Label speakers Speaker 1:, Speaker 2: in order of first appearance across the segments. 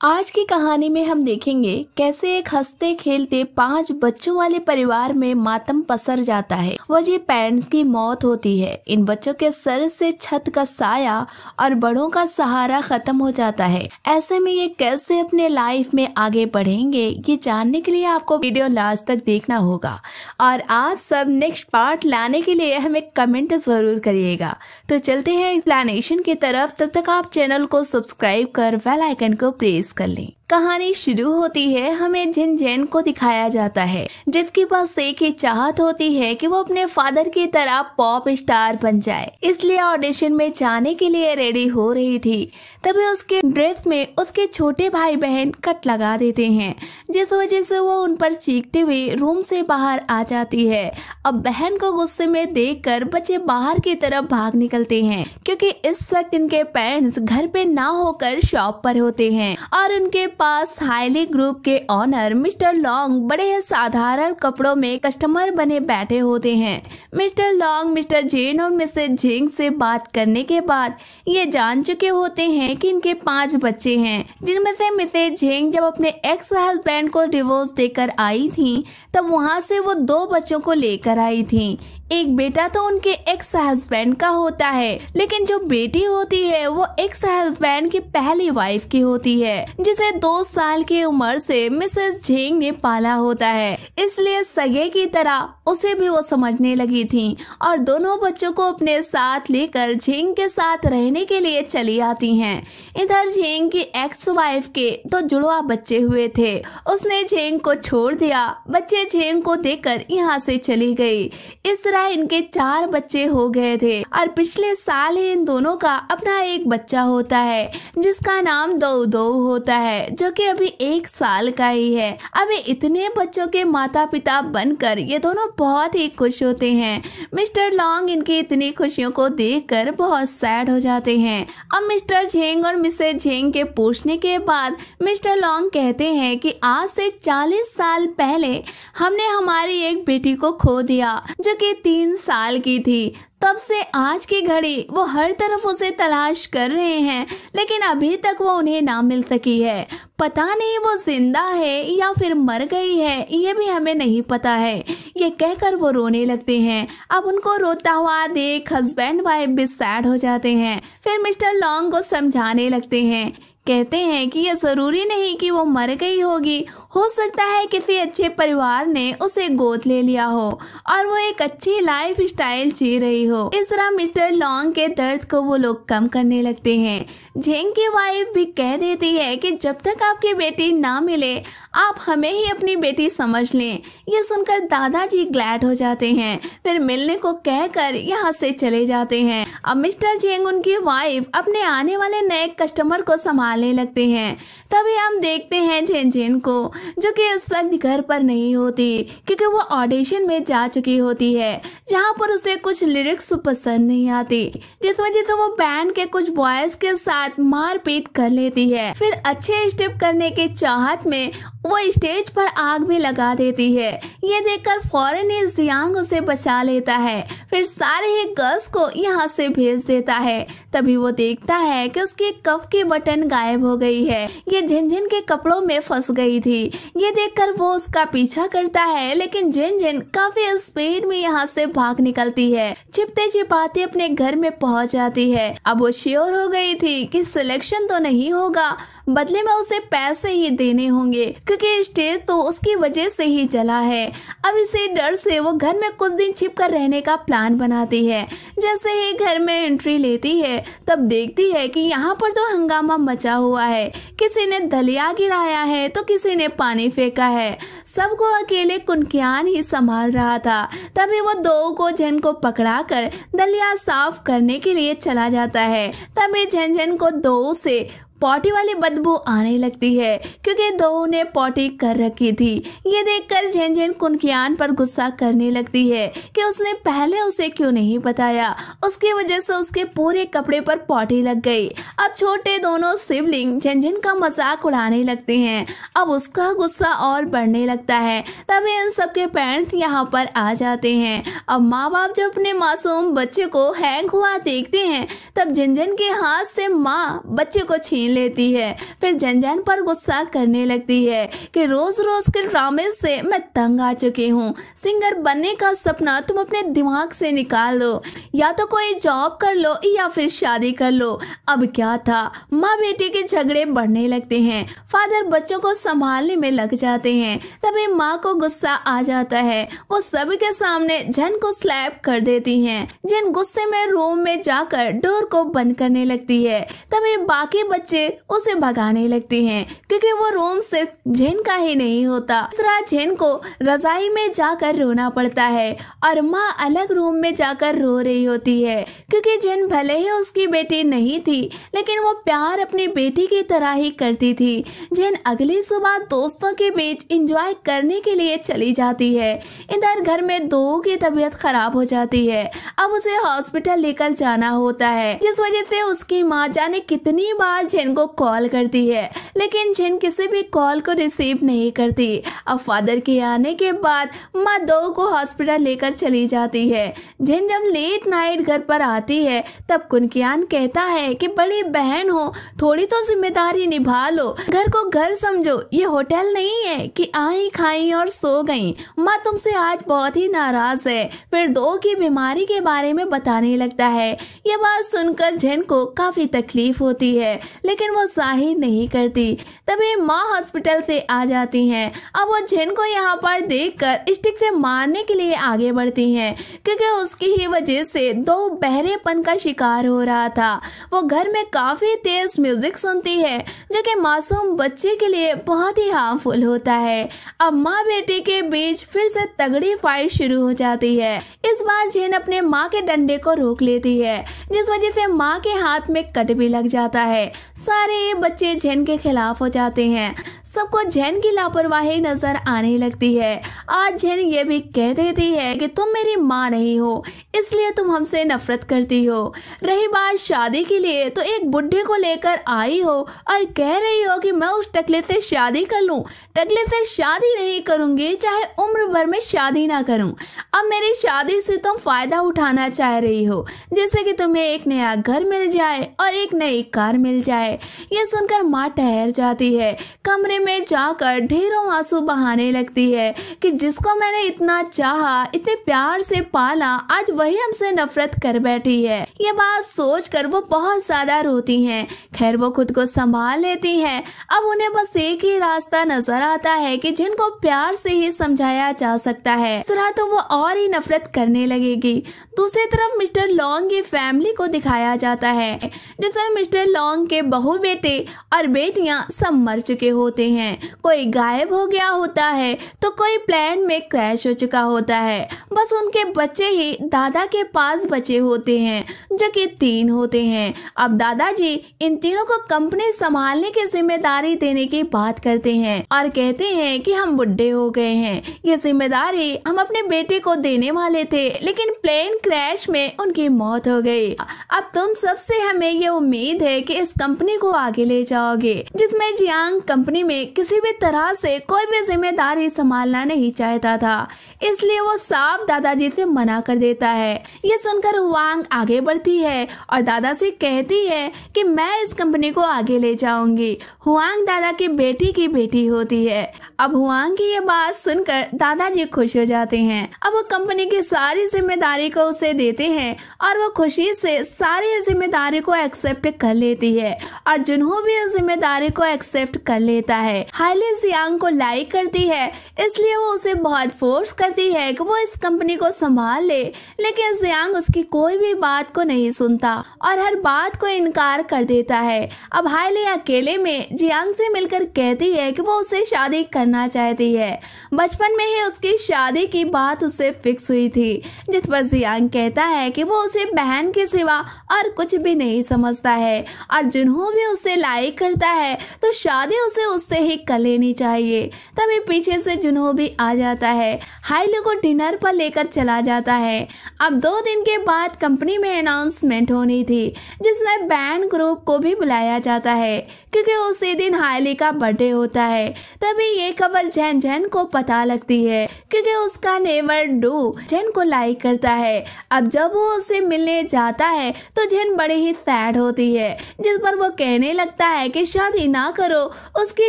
Speaker 1: आज की कहानी में हम देखेंगे कैसे एक हंसते खेलते 5 बच्चों वाले परिवार में मातम पसर जाता है। वजह पेरेंट्स की मौत होती है। इन बच्चों के सर से छत का साया और बड़ों का सहारा खत्म हो जाता है। ऐसे में ये कैसे अपने लाइफ में आगे बढ़ेंगे, ये जानने के लिए आपको वीडियो लास्ट तक देखना होगा और आप सब नेक्स्ट पार्ट लाने के लिए हमें कमेंट जरूर करिएगा। तो चलते हैं एक्सप्लेनेशन की तरफ। तब तक आप चैनल को सब्सक्राइब कर बेल आइकन को प्रेस कर लें। कहानी शुरू होती है, हमें जिन जैन को दिखाया जाता है जिसके पास एक ही चाहत होती है कि वो अपने फादर की तरह पॉप स्टार बन जाए। इसलिए ऑडिशन में जाने के लिए रेडी हो रही थी। तभी उसके ड्रेस में उसके छोटे भाई बहन कट लगा देते हैं, जिस वजह से वो उन पर चीखते हुए रूम से बाहर आ जाती है। अब बहन को गुस्से में देखकर बच्चे बाहर की तरफ भाग निकलते हैं, क्योंकि इस वक्त इनके पेरेंट्स घर पे ना होकर शॉप पर होते हैं और उनके पास हाईली ग्रुप के ऑनर मिस्टर लॉन्ग बड़े साधारण कपड़ों में कस्टमर बने बैठे होते हैं। मिस्टर लॉन्ग मिस्टर जेन और मिसेज जिंग से बात करने के बाद ये जान चुके होते हैं कि इनके 5 बच्चे हैं, जिनमें से मिसेज जिंग जब अपने एक्स हस्बैंड को डिवोर्स देकर आई थी तब वहां से वो 2 बच्चों को लेकर आई थी। एक बेटा तो उनके एक्स हस्बैंड का होता है, लेकिन जो बेटी होती है वो एक्स हस्बैंड की पहली वाइफ की होती है, जिसे 2 साल की उम्र से मिसेस झेंग ने पाला होता है। इसलिए सगे की तरह उसे भी वो समझने लगी थी और दोनों बच्चों को अपने साथ लेकर झेंग के साथ रहने के लिए चली आती हैं। इधर झेंग की एक्स वाइफ के 2 जुड़वा बच्चे हुए थे। उसने झेंग को छोड़ दिया। बच्चे झेंग को देकर यहाँ से चली गई। इस इनके 4 बच्चे हो गए थे और पिछले साल ही इन दोनों का अपना एक बच्चा होता है, जिसका नाम दो दो होता है, जो कि अभी 1 साल का ही है। अभी इतने बच्चों के माता पिता बनकर ये दोनों बहुत ही खुश होते हैं। मिस्टर लॉन्ग इनकी इतनी खुशियों को देखकर बहुत सैड हो जाते हैं। अब मिस्टर झेंग और मिसेज झेंग के पूछने के बाद मिस्टर लॉन्ग कहते हैं कि आज से 40 साल पहले हमने हमारी एक बेटी को खो दिया, जो कि 3 साल की थी। तब से आज की घड़ी वो हर तरफ उसे तलाश कर रहे हैं, लेकिन अभी तक वो उन्हें ना मिल सकी है। पता नहीं वो जिंदा है या फिर मर गई है, ये भी हमें नहीं पता है। ये कहकर वो रोने लगते हैं। अब उनको रोता हुआ देख हस्बैंड वाइफ भी सैड हो जाते हैं। फिर मिस्टर लॉन्ग को समझाने लगते हैं। कहते हैं कि ये जरूरी नहीं कि वो मर गई होगी, हो सकता है किसी अच्छे परिवार ने उसे गोद ले लिया हो और वो एक अच्छी लाइफ स्टाइल जी रही हो। इस तरह मिस्टर लॉन्ग के दर्द को वो लोग कम करने लगते हैं। झेंग की वाइफ भी कह देती है कि जब तक आपकी बेटी ना मिले आप हमें ही अपनी बेटी समझ लें। ये सुनकर दादाजी ग्लैड हो जाते हैं। फिर मिलने को कहकर यहाँ से चले जाते हैं। अब मिस्टर झेंग उनकी वाइफ अपने आने वाले नए कस्टमर को संभालने लगते हैं। तभी हम देखते हैं झेन को, जो कि इस वक्त घर पर नहीं होती, क्योंकि वो ऑडिशन में जा चुकी होती है, जहाँ पर उसे कुछ लिरिक्स पसंद नहीं आती, जिस वजह से वो बैंड के कुछ बॉयज के साथ मारपीट कर लेती है। फिर अच्छे स्टेप करने के चाहत में वो स्टेज पर आग भी लगा देती है। ये देखकर फौरन ही जियांग उसे बचा लेता है। फिर सारे ही गर्ल्स को यहाँ से भेज देता है। तभी वो देखता है कि उसकी कफ की बटन गायब हो गई है। ये झिन के कपड़ों में फंस गई थी। ये देखकर वो उसका पीछा करता है, लेकिन झिन काफी स्पीड में यहाँ से भाग निकलती है। छिपते छिपाते अपने घर में पहुँच जाती है। अब वो श्योर हो गई थी कि सिलेक्शन तो नहीं होगा, बदले में उसे पैसे ही देने होंगे, क्योंकि स्टेज तो उसकी वजह से ही जला है। अब इसी डर से वो घर में कुछ दिन छिप कर रहने का प्लान बनाती है। जैसे ही घर में एंट्री लेती है तब देखती है कि यहाँ पर तो हंगामा मचा हुआ है। किसी ने दलिया गिराया है तो किसी ने पानी फेंका है। सबको अकेले कुनकियान ही संभाल रहा था। तभी वो 2 को झन को पकड़ा कर दलिया साफ करने के लिए चला जाता है। तभी झन को 2 से पॉटी वाली बदबू आने लगती है, क्योंकि 2 ने पॉटी कर रखी थी। ये देखकर झेन कुनकियान पर गुस्सा करने लगती है कि उसने पहले उसे क्यों नहीं बताया। उसकी वजह से उसके पूरे कपड़े पर पॉटी लग गई। अब छोटे दोनों सिबलिंग झेन का मजाक उड़ाने लगते हैं। अब उसका गुस्सा और बढ़ने लगता है। तभी इन सबके पेरेंट्स यहाँ पर आ जाते हैं। अब माँ बाप जब अपने मासूम बच्चे को हैंग हुआ देखते हैं, तब झिन के हाथ से माँ बच्चे को छीन छीन लेती है। फिर झनझन पर गुस्सा करने लगती है कि रोज रोज के ड्रामे से मैं तंग आ चुकी हूँ। सिंगर बनने का सपना तुम अपने दिमाग से निकाल दो, या तो कोई जॉब कर लो या फिर शादी कर लो। अब क्या था, माँ बेटी के झगड़े बढ़ने लगते हैं। फादर बच्चों को संभालने में लग जाते हैं। तभी माँ को गुस्सा आ जाता है। वो सबके सामने झन को स्लैप कर देती हैं। झन गुस्से में रूम में जाकर डोर को बंद करने लगती है। तभी बाकी बच्चे उसे भगाने लगते हैं, क्योंकि वो रूम सिर्फ झन का ही नहीं होता। इस तरह झन को रजाई में जाकर रोना पड़ता है और माँ अलग रूम में जाकर रो रही होती है, क्योंकि झन भले ही उसकी बेटी नहीं थी, लेकिन वो प्यार अपनी बेटी की तरह ही करती थी। झन अगली सुबह दोस्तों के बीच एंजॉय करने के लिए चली जाती है। इधर घर में दो की तबीयत खराब हो जाती है। अब उसे हॉस्पिटल लेकर जाना होता है, जिस वजह से उसकी माँ जाने कितनी बार झन को कॉल करती है, लेकिन झन किसी भी कॉल को रिसीव नहीं करती। अब फादर के आने के बाद माँ दो को हॉस्पिटल लेकर चली जाती है। झन जब लेट नाइट घर पर आती है, तब कुनकियान कहता है कि बड़ी बहन हो, थोड़ी तो जिम्मेदारी निभा लो, घर को घर समझो, ये होटल नहीं है कि आई खाई और सो गई। माँ तुमसे आज बहुत ही नाराज है। फिर दो की बीमारी के बारे में बताने लगता है। ये बात सुनकर झन को काफी तकलीफ होती है, लेकिन वो जाहिर नहीं करती। तभी माँ हॉस्पिटल से आ जाती हैं। अब वो झन को यहाँ पर देखकर स्टिक से मारने के लिए आगे बढ़ती हैं, क्योंकि उसकी ही वजह से दो बहरेपन का शिकार हो रहा था। वो घर में काफी तेज म्यूजिक सुनती है, जो कि मासूम बच्चे के लिए बहुत ही हार्मफुल होता है। अब माँ बेटी के बीच फिर से तगड़ी फाइट शुरू हो जाती है। इस बार झन अपने माँ के डंडे को रोक लेती है, जिस वजह से माँ के हाथ में कट भी लग जाता है। सारे बच्चे झन के खिलाफ हो जाते हैं। सबको झन की लापरवाही नजर आने लगती है। आज झन ये भी कह देती है कि तुम मेरी माँ नहीं हो, इसलिए तुम हमसे नफरत करती हो। रही बात शादी के लिए, तो एक बुढ़े को लेकर आई हो और कह रही हो कि मैं उस टकले से शादी कर लूं। टकले से शादी नहीं करूंगी, चाहे उम्र भर में शादी ना करूं। अब मेरी शादी से तुम फायदा उठाना चाह रही हो, जैसे कि तुम्हें एक नया घर मिल जाए और एक नई कार मिल जाए। ये सुनकर माँ ठहर जाती है। कमरे में जाकर ढेरों आंसू बहाने लगती है कि जिसको मैंने इतना चाहा, इतने प्यार से पाला, आज वही हमसे नफरत कर बैठी है। ये बात सोचकर वो बहुत ज्यादा रोती हैं। खैर वो खुद को संभाल लेती हैं। अब उन्हें बस एक ही रास्ता नजर आता है कि जिनको प्यार से ही समझाया जा सकता है, इस तरह तो वो और ही नफरत करने लगेगी। दूसरी तरफ मिस्टर लॉन्ग की फैमिली को दिखाया जाता है, जिसमें मिस्टर लॉन्ग के बहू बेटे और बेटियां सब मर चुके होते हैं। कोई गायब हो गया होता है, तो कोई प्लेन में क्रैश हो चुका होता है। बस उनके बच्चे ही दादा के पास बचे होते हैं, जो कि 3 होते हैं। अब दादाजी इन तीनों को कंपनी संभालने की जिम्मेदारी देने की बात करते हैं और कहते हैं कि हम बुढ़े हो गए हैं, ये जिम्मेदारी हम अपने बेटे को देने वाले थे, लेकिन प्लेन क्रैश में उनकी मौत हो गई। अब तुम सबसे हमें ये उम्मीद है कि इस कंपनी को आगे ले जाओगे, जिसमें जियांग कंपनी में किसी भी तरह से कोई भी जिम्मेदारी संभालना नहीं चाहता था, इसलिए वो साफ दादाजी से मना कर देता है। ये सुनकर हुआंग आगे बढ़ती है और दादा से कहती है कि मैं इस कंपनी को आगे ले जाऊंगी। हुआंग दादा की बेटी होती है। अब हुआंग की ये बात सुनकर दादाजी खुश हो जाते हैं। अब वो कंपनी की सारी जिम्मेदारी को उसे देते हैं और वो खुशी से सारी जिम्मेदारी को एक्सेप्ट कर लेती है और जुनहो भी इस जिम्मेदारी को एक्सेप्ट कर लेता है। हाईली जियांग को लाइक करती है, इसलिए वो उसे बहुत फोर्स करती है कि वो इस कंपनी को संभाल ले, लेकिन जियांग उसकी कोई भी बात को नहीं सुनता और हर बात को इनकार कर देता है। अब हाईली अकेले में जियांग से मिलकर कहती है कि वो उसे शादी करना चाहती है। बचपन में ही उसकी शादी की बात उसे फिक्स हुई थी, जिस पर जियांग कहता है कि वो उसे बहन के सिवा और कुछ भी नहीं समझता है और जुनहो भी उसे लाइक करता है, तो शादी उसे उससे से ही कर लेनी चाहिए। तभी पीछे से जुनहो भी आ जाता है, हाईली को डिनर पर लेकर चला जाता है। अब 2 दिन के बाद कंपनी में अनाउंसमेंट होनी थी जिसमें बैंड ग्रुप को भी बुलाया जाता है क्योंकि उसी दिन हाईली का बर्थडे होता है। तभी ये खबर जैन जैन को पता लगती है क्योंकि उसका नेवर डू जैन को लाइक करता है। अब जब वो उससे मिलने जाता है तो जैन बड़ी ही सैड होती है, जिस पर वो कहने लगता है कि शादी ना करो, उसकी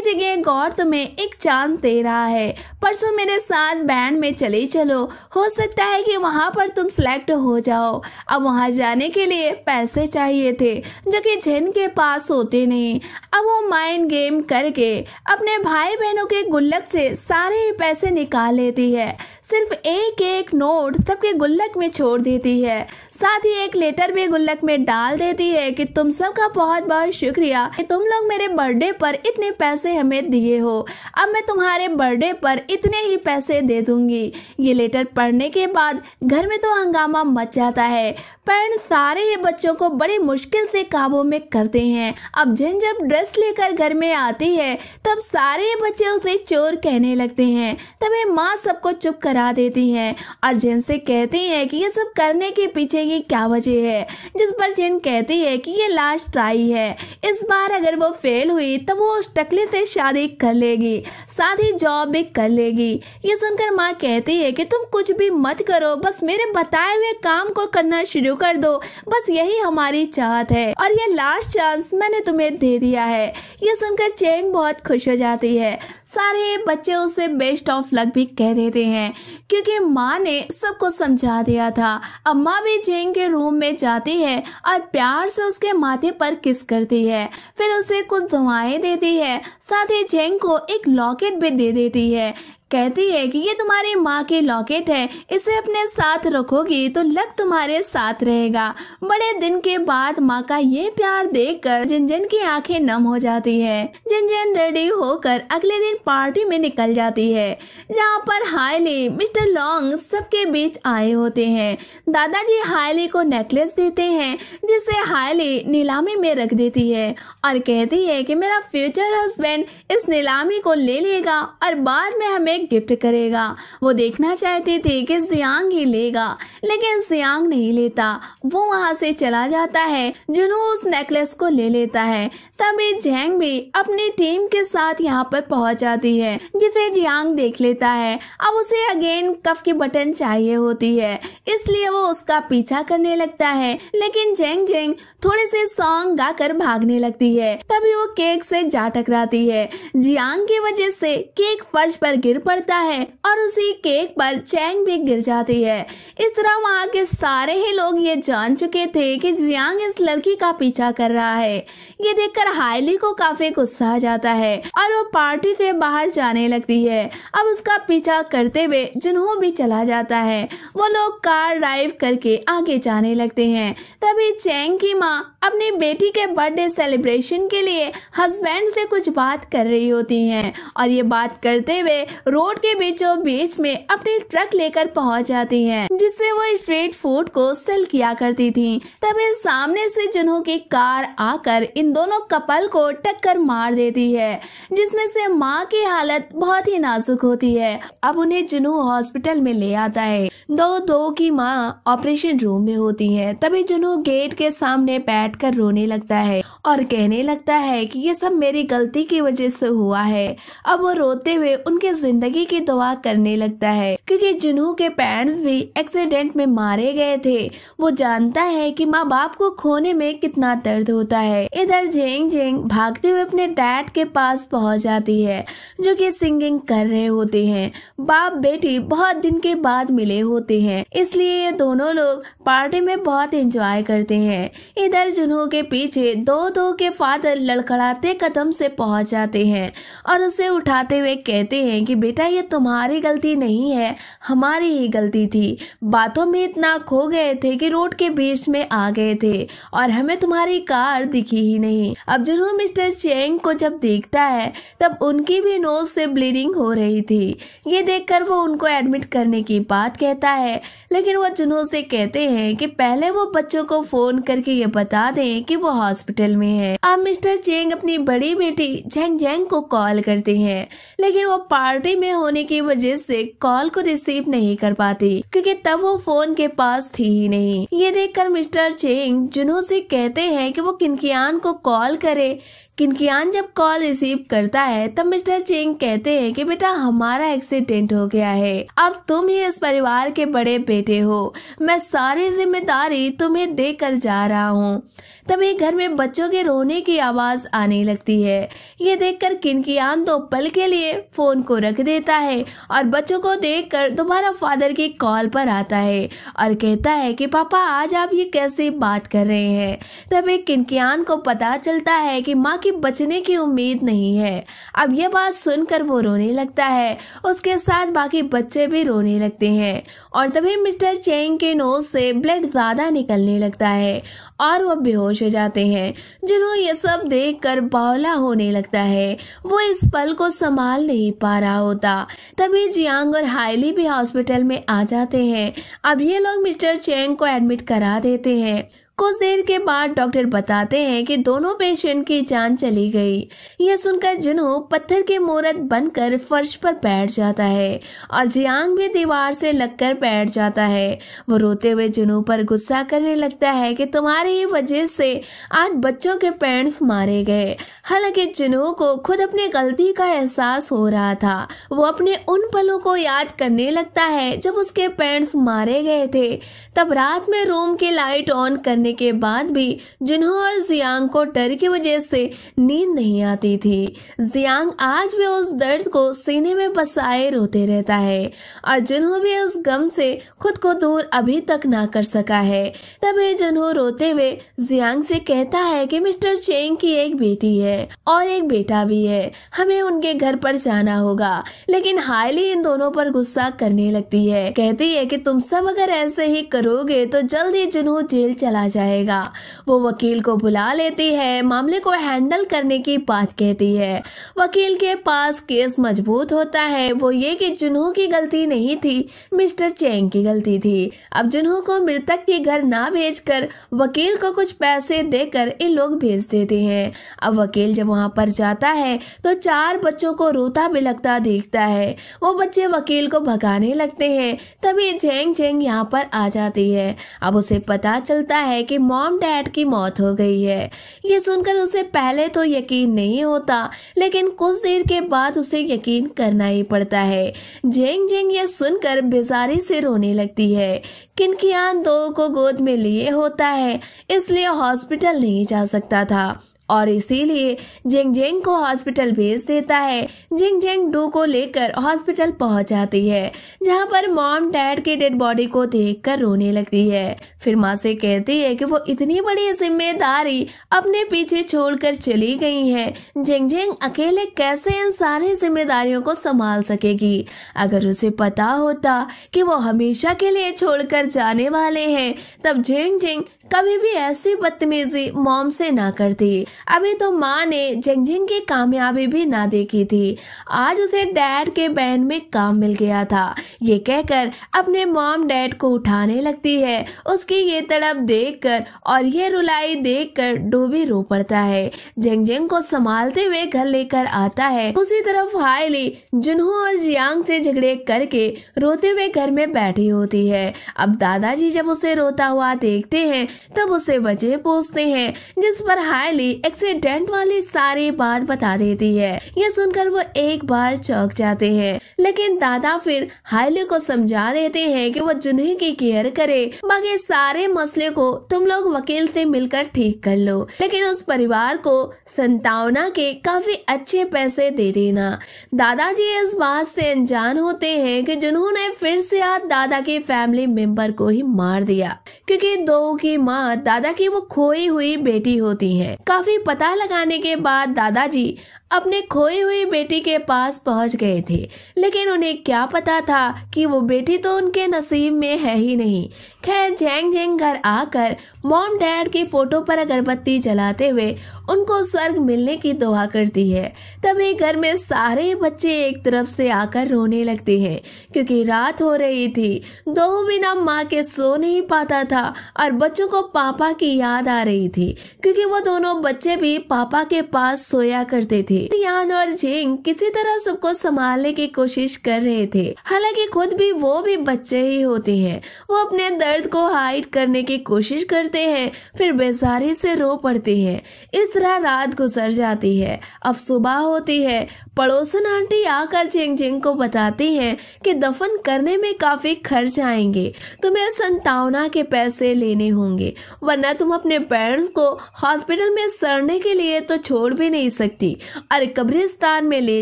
Speaker 1: जगह गॉड तुम्हें एक चांस दे रहा है, परसों मेरे साथ बैंड में चले चलो, हो सकता है कि वहाँ पर तुम सिलेक्ट हो जाओ। अब वहाँ जाने के लिए पैसे चाहिए थे जो कि जैन के पास होते नहीं। अब वो माइंड गेम करके अपने भाई बहनों के गुल्लक से सारे पैसे निकाल लेती है, सिर्फ एक एक नोट सबके गुल्लक में छोड़ देती है, साथ ही एक लेटर भी गुल्लक में डाल देती है कि तुम सबका बहुत बहुत शुक्रिया कि तुम लोग मेरे बर्थडे पर इतने पैसे हमें दिए हो, अब मैं तुम्हारे बर्थडे पर इतने ही पैसे दे दूंगी। ये लेटर पढ़ने के बाद घर में तो हंगामा मच जाता है। पेरेंट्स सारे ये बच्चों को बड़ी मुश्किल से काबू में करते हैं। अब जैन जब ड्रेस लेकर घर में आती है तब सारे बच्चे उसे चोर कहने लगते हैं। तभी माँ सबको चुप करा देती है और जैन से कहती है कि ये सब करने के पीछे ये क्या वजह है, जिस पर जैन कहती है कि ये लास्ट ट्राई है, इस बार अगर वो फेल हुई तब वो उस टकले से शादी कर लेगी, साथ ही जॉब भी कर लेगी। ये सुनकर माँ कहती है कि तुम कुछ भी मत करो, बस मेरे बताए हुए काम को करना शुरू कर दो, बस यही हमारी चाहत है और ये लास्ट चांस मैंने तुम्हें दे दिया है। ये सुनकर चेंग बहुत खुश हो जाती है। सारे बच्चे उसे बेस्ट ऑफ लक भी कह देते हैं क्योंकि माँ ने सबको समझा दिया था। अब माँ भी चेंग के रूम में जाती है और प्यार से उसके माथे पर किस करती है, फिर उसे कुछ दुआएं देती है, साथ ही चेंग को एक लॉकेट भी दे देती है। कहती है कि ये तुम्हारी माँ की लॉकेट है, इसे अपने साथ रखोगी तो लक तुम्हारे साथ रहेगा। बड़े दिन के बाद माँ का ये प्यार देखकर जिन जिन की आंखें नम हो जाती है। जिन जिन रेडी होकर अगले दिन पार्टी में निकल जाती है जहाँ पर हाईली मिस्टर लॉन्ग सबके बीच आए होते हैं। दादाजी हाईली को नेकलेस देते हैं जिसे हाईली नीलामी में रख देती है और कहती है कि मेरा फ्यूचर हस्बैंड इस नीलामी को ले लेगा और बाद में हमें गिफ्ट करेगा। वो देखना चाहती थी कि जियांग ही लेगा लेकिन जियांग नहीं लेता, वो वहां से चला जाता है। जुनहो उस नेकलेस को ले लेता है। तभी जैंग भी अपनी टीम के साथ यहाँ पर पहुंच जाती है जिसे जियांग देख लेता है। अब उसे अगेन कफ की बटन चाहिए होती है, इसलिए वो उसका पीछा करने लगता है लेकिन जैंग जैंग थोड़े से सॉन्ग गाकर भागने लगती है। तभी वो केक से जा टकराती है। जियांग की वजह से केक फर्श पर गिर पड़ता है और उसी केक पर चैंग भी गिर जाती है। इस तरह वहाँ के सारे ही लोग ये जान चुके थे कि जियांग इस लड़की का पीछा कर रहा है। ये देखकर हाईली को काफी गुस्सा आ जाता है और वो पार्टी से बाहर जाने लगती है। अब उसका पीछा करते हुए जुनहो भी चला जाता है। वो लोग कार ड्राइव करके आगे जाने लगते हैं। तभी चैंग की माँ अपनी बेटी के बर्थडे सेलिब्रेशन के लिए हस्बैंड से कुछ बात कर रही होती हैं और ये बात करते हुए रोड के बीचों बीच में अपनी ट्रक लेकर पहुंच जाती हैं जिससे वो स्ट्रीट फूड को सेल किया करती थी। तभी सामने से जुनहो की कार आकर इन दोनों कपल को टक्कर मार देती है जिसमें से माँ की हालत बहुत ही नाजुक होती है। अब उन्हें जुनहो हॉस्पिटल में ले आता है। दो की माँ ऑपरेशन रूम में होती है। तभी जुनहो गेट के सामने बैठकर रोने लगता है और कहने लगता है कि ये सब मेरी गलती की वजह से हुआ है। अब वो रोते हुए उनके जिंदगी की दुआ करने लगता है क्योंकि जुनहो के पेरेंट्स भी एक्सीडेंट में मारे गए थे। वो जानता है कि माँ बाप को खोने में कितना दर्द होता है। इधर जेंग जेंग भागते हुए अपने डैड के पास पहुंच जाती है जो कि सिंगिंग कर रहे होते हैं। बाप बेटी बहुत दिन के बाद मिले होते हैं, इसलिए ये दोनों लोग पार्टी में बहुत एंजॉय करते हैं। इधर जुनहो के पीछे दो के फादर लड़खड़ाते कदम से पहुंच जाते हैं और उसे उठाते हुए कहते हैं कि बेटा ये तुम्हारी गलती नहीं है, हमारी ही गलती थी। बातों में इतना खो गए थे कि रोड के बीच में आ गए थे और हमें तुम्हारी कार दिखी ही नहीं। अब जुनहो मिस्टर चेंग को जब देखता है तब उनकी भी नोज से ब्लीडिंग हो रही थी। ये देखकर वो उनको एडमिट करने की बात कहता है लेकिन वो जुनहो से कहते हैं कि पहले वो बच्चों को फोन करके ये बता दें कि वो हॉस्पिटल में है। अब मिस्टर चेंग अपनी बड़ी बेटी जेंग जेंग को कॉल करते हैं, लेकिन वो पार्टी में होने की वजह से कॉल को रिसीव नहीं कर पाती, क्योंकि तब वो फोन के पास थी ही नहीं। ये देखकर मिस्टर चेंग जुनहो से कहते हैं कि वो किनकियान को कॉल करे। किनकियान जब कॉल रिसीव करता है तब मिस्टर चेंग कहते हैं कि बेटा हमारा एक्सीडेंट हो गया है, अब तुम ही इस परिवार के बड़े बेटे हो, मैं सारी जिम्मेदारी तुम्हें देकर जा रहा हूँ। तभी घर में बच्चों के रोने की आवाज आने लगती है। ये देखकर किनकियान 2 पल के लिए फोन को रख देता है और बच्चों को देखकर दोबारा फादर की कॉल पर आता है और कहता है कि पापा आज आप ये कैसी बात कर रहे हैं। तभी किनकियान को पता चलता है कि माँ की बचने की उम्मीद नहीं है। अब ये बात सुनकर वो रोने लगता है, उसके साथ बाकी बच्चे भी रोने लगते हैं और तभी मिस्टर चेंग के नोज से ब्लड ज्यादा निकलने लगता है और वो बेहोश हो जाते हैं। जुनहो ये सब देखकर बावला होने लगता है, वो इस पल को संभाल नहीं पा रहा होता। तभी जियांग और हाइली भी हॉस्पिटल में आ जाते हैं। अब ये लोग मिस्टर चेंग को एडमिट करा देते हैं। कुछ देर के बाद डॉक्टर बताते हैं कि दोनों पेशेंट की जान चली गई। यह सुनकर जुनहो पत्थर के मूर्त बनकर फर्श पर बैठ जाता है और जियांग भी दीवार से लगकर बैठ जाता है। वो रोते हुए जुनहो पर गुस्सा करने लगता है कि तुम्हारी ही वजह से आज बच्चों के पेरेंट्स मारे गए। हालांकि जुनहो को खुद अपनी गलती का एहसास हो रहा था। वो अपने उन पलों को याद करने लगता है जब उसके पेरेंट्स मारे गए थे। तब रात में रूम की लाइट ऑन करने के बाद भी जुनहो और जियांग को डर की वजह से नींद नहीं आती थी। जियांग आज भी उस दर्द को सीने में बसाए रोते रहता है और जुनहो भी उस गम से खुद को दूर अभी तक ना कर सका है। तभी जुनहो रोते हुए जियांग से कहता है कि मिस्टर चेंग की एक बेटी है और एक बेटा भी है, हमें उनके घर पर जाना होगा। लेकिन हाइली इन दोनों पर गुस्सा करने लगती है, कहती है कि तुम सब अगर ऐसे ही करोगे तो जल्द ही जुनहो जेल चला जाएगा। वो वकील को बुला लेती है, मामले को हैंडल करने की बात कहती है। वकील के पास केस मजबूत होता है, वो ये कि जुनहो की गलती नहीं थी, मिस्टर चेंग की गलती थी। अब जुनहो को मृतक के घर ना भेजकर वकील को कुछ पैसे देकर इन लोग भेज देते हैं। अब वकील जब वहां पर जाता है तो 4 बच्चों को रोता बिलखता देखता है। वो बच्चे वकील को भगाने लगते हैं। तभी जेंग जेंग यहाँ पर आ जाती है। अब उसे पता चलता है कि मॉम डैड की मौत हो गई है। ये सुनकर उसे पहले तो यकीन नहीं होता, लेकिन कुछ देर के बाद उसे यकीन करना ही पड़ता है। जेंग जेंग ये सुनकर बेजारी से रोने लगती है। किनकियान 2 को गोद में लिए होता है, इसलिए हॉस्पिटल नहीं जा सकता था और इसीलिए जेंग जेंग को हॉस्पिटल भेज देता है। जेंग जेंग 2 को लेकर हॉस्पिटल पहुंच जाती है, जहां पर मॉम डैड की डेड बॉडी को देखकर रोने लगती है। फिर माँ से कहती है कि वो इतनी बड़ी जिम्मेदारी अपने पीछे छोड़कर चली गई है। जेंग जेंग अकेले कैसे इन सारी जिम्मेदारियों को संभाल सकेगी। अगर उसे पता होता कि वो हमेशा के लिए छोड़कर जाने वाले हैं, तब जेंग जेंग कभी भी ऐसी बदतमीजी मॉम से ना करती। अभी तो माँ ने जेंग जेंग की कामयाबी भी ना देखी थी, आज उसे डैड के बैंड में काम मिल गया था। ये कहकर अपने मॉम डैड को उठाने लगती है। उसकी ये तड़प देखकर और ये रुलाई देखकर डूबी रो पड़ता है। जेंग जेंग को संभालते हुए घर लेकर आता है। उसी तरफ हाइली जुनहो और जियांग से झगड़े करके रोते हुए घर में बैठी होती है। अब दादाजी जब उसे रोता हुआ देखते हैं तब उसे वजह पूछते हैं, जिस पर हाइली एक्सीडेंट वाली सारी बात बता देती है। ये सुनकर वो एक बार चौंक जाते हैं, लेकिन दादा फिर हाइली को समझा देते हैं कि वो जुनहो की केयर करे, बाकी सारे मसले को तुम लोग वकील से मिलकर ठीक कर लो, लेकिन उस परिवार को संतावना के काफी अच्छे पैसे दे देना। दादाजी इस बात से अनजान होते हैं कि जुनहो ने फिर से आज दादा के फैमिली मेंबर को ही मार दिया, क्योंकि 2 की माँ दादा की वो खोई हुई बेटी होती है। काफी पता लगाने के बाद दादाजी अपने खोई हुई बेटी के पास पहुंच गए थे, लेकिन उन्हें क्या पता था कि वो बेटी तो उनके नसीब में है ही नहीं। खैर जैंग जैंग घर आकर मॉम डैड की फोटो पर अगरबत्ती जलाते हुए उनको स्वर्ग मिलने की दुआ करती है। तभी घर में सारे बच्चे एक तरफ से आकर रोने लगते हैं, क्योंकि रात हो रही थी। दो बिना माँ के सो नहीं पाता था और बच्चों को पापा की याद आ रही थी, क्योंकि वो दोनों बच्चे भी पापा के पास सोया करते थे। यान और जिंग किसी तरह सबको संभालने की कोशिश कर रहे थे, हालांकि खुद भी वो भी बच्चे ही होते हैं। वो अपने दर्द को हाइड करने की कोशिश करते हैं, फिर बेजारी से रो पड़ते हैं। इस तरह रात गुजर जाती है। अब सुबह होती है। पड़ोसन आंटी आकर जिंग जिंग को बताती हैं कि दफन करने में काफी खर्च आएंगे, तुम्हें संतावना के पैसे लेने होंगे, वरना तुम अपने पेरेंट्स को हॉस्पिटल में सड़ने के लिए तो छोड़ भी नहीं सकती और कब्रिस्तान में ले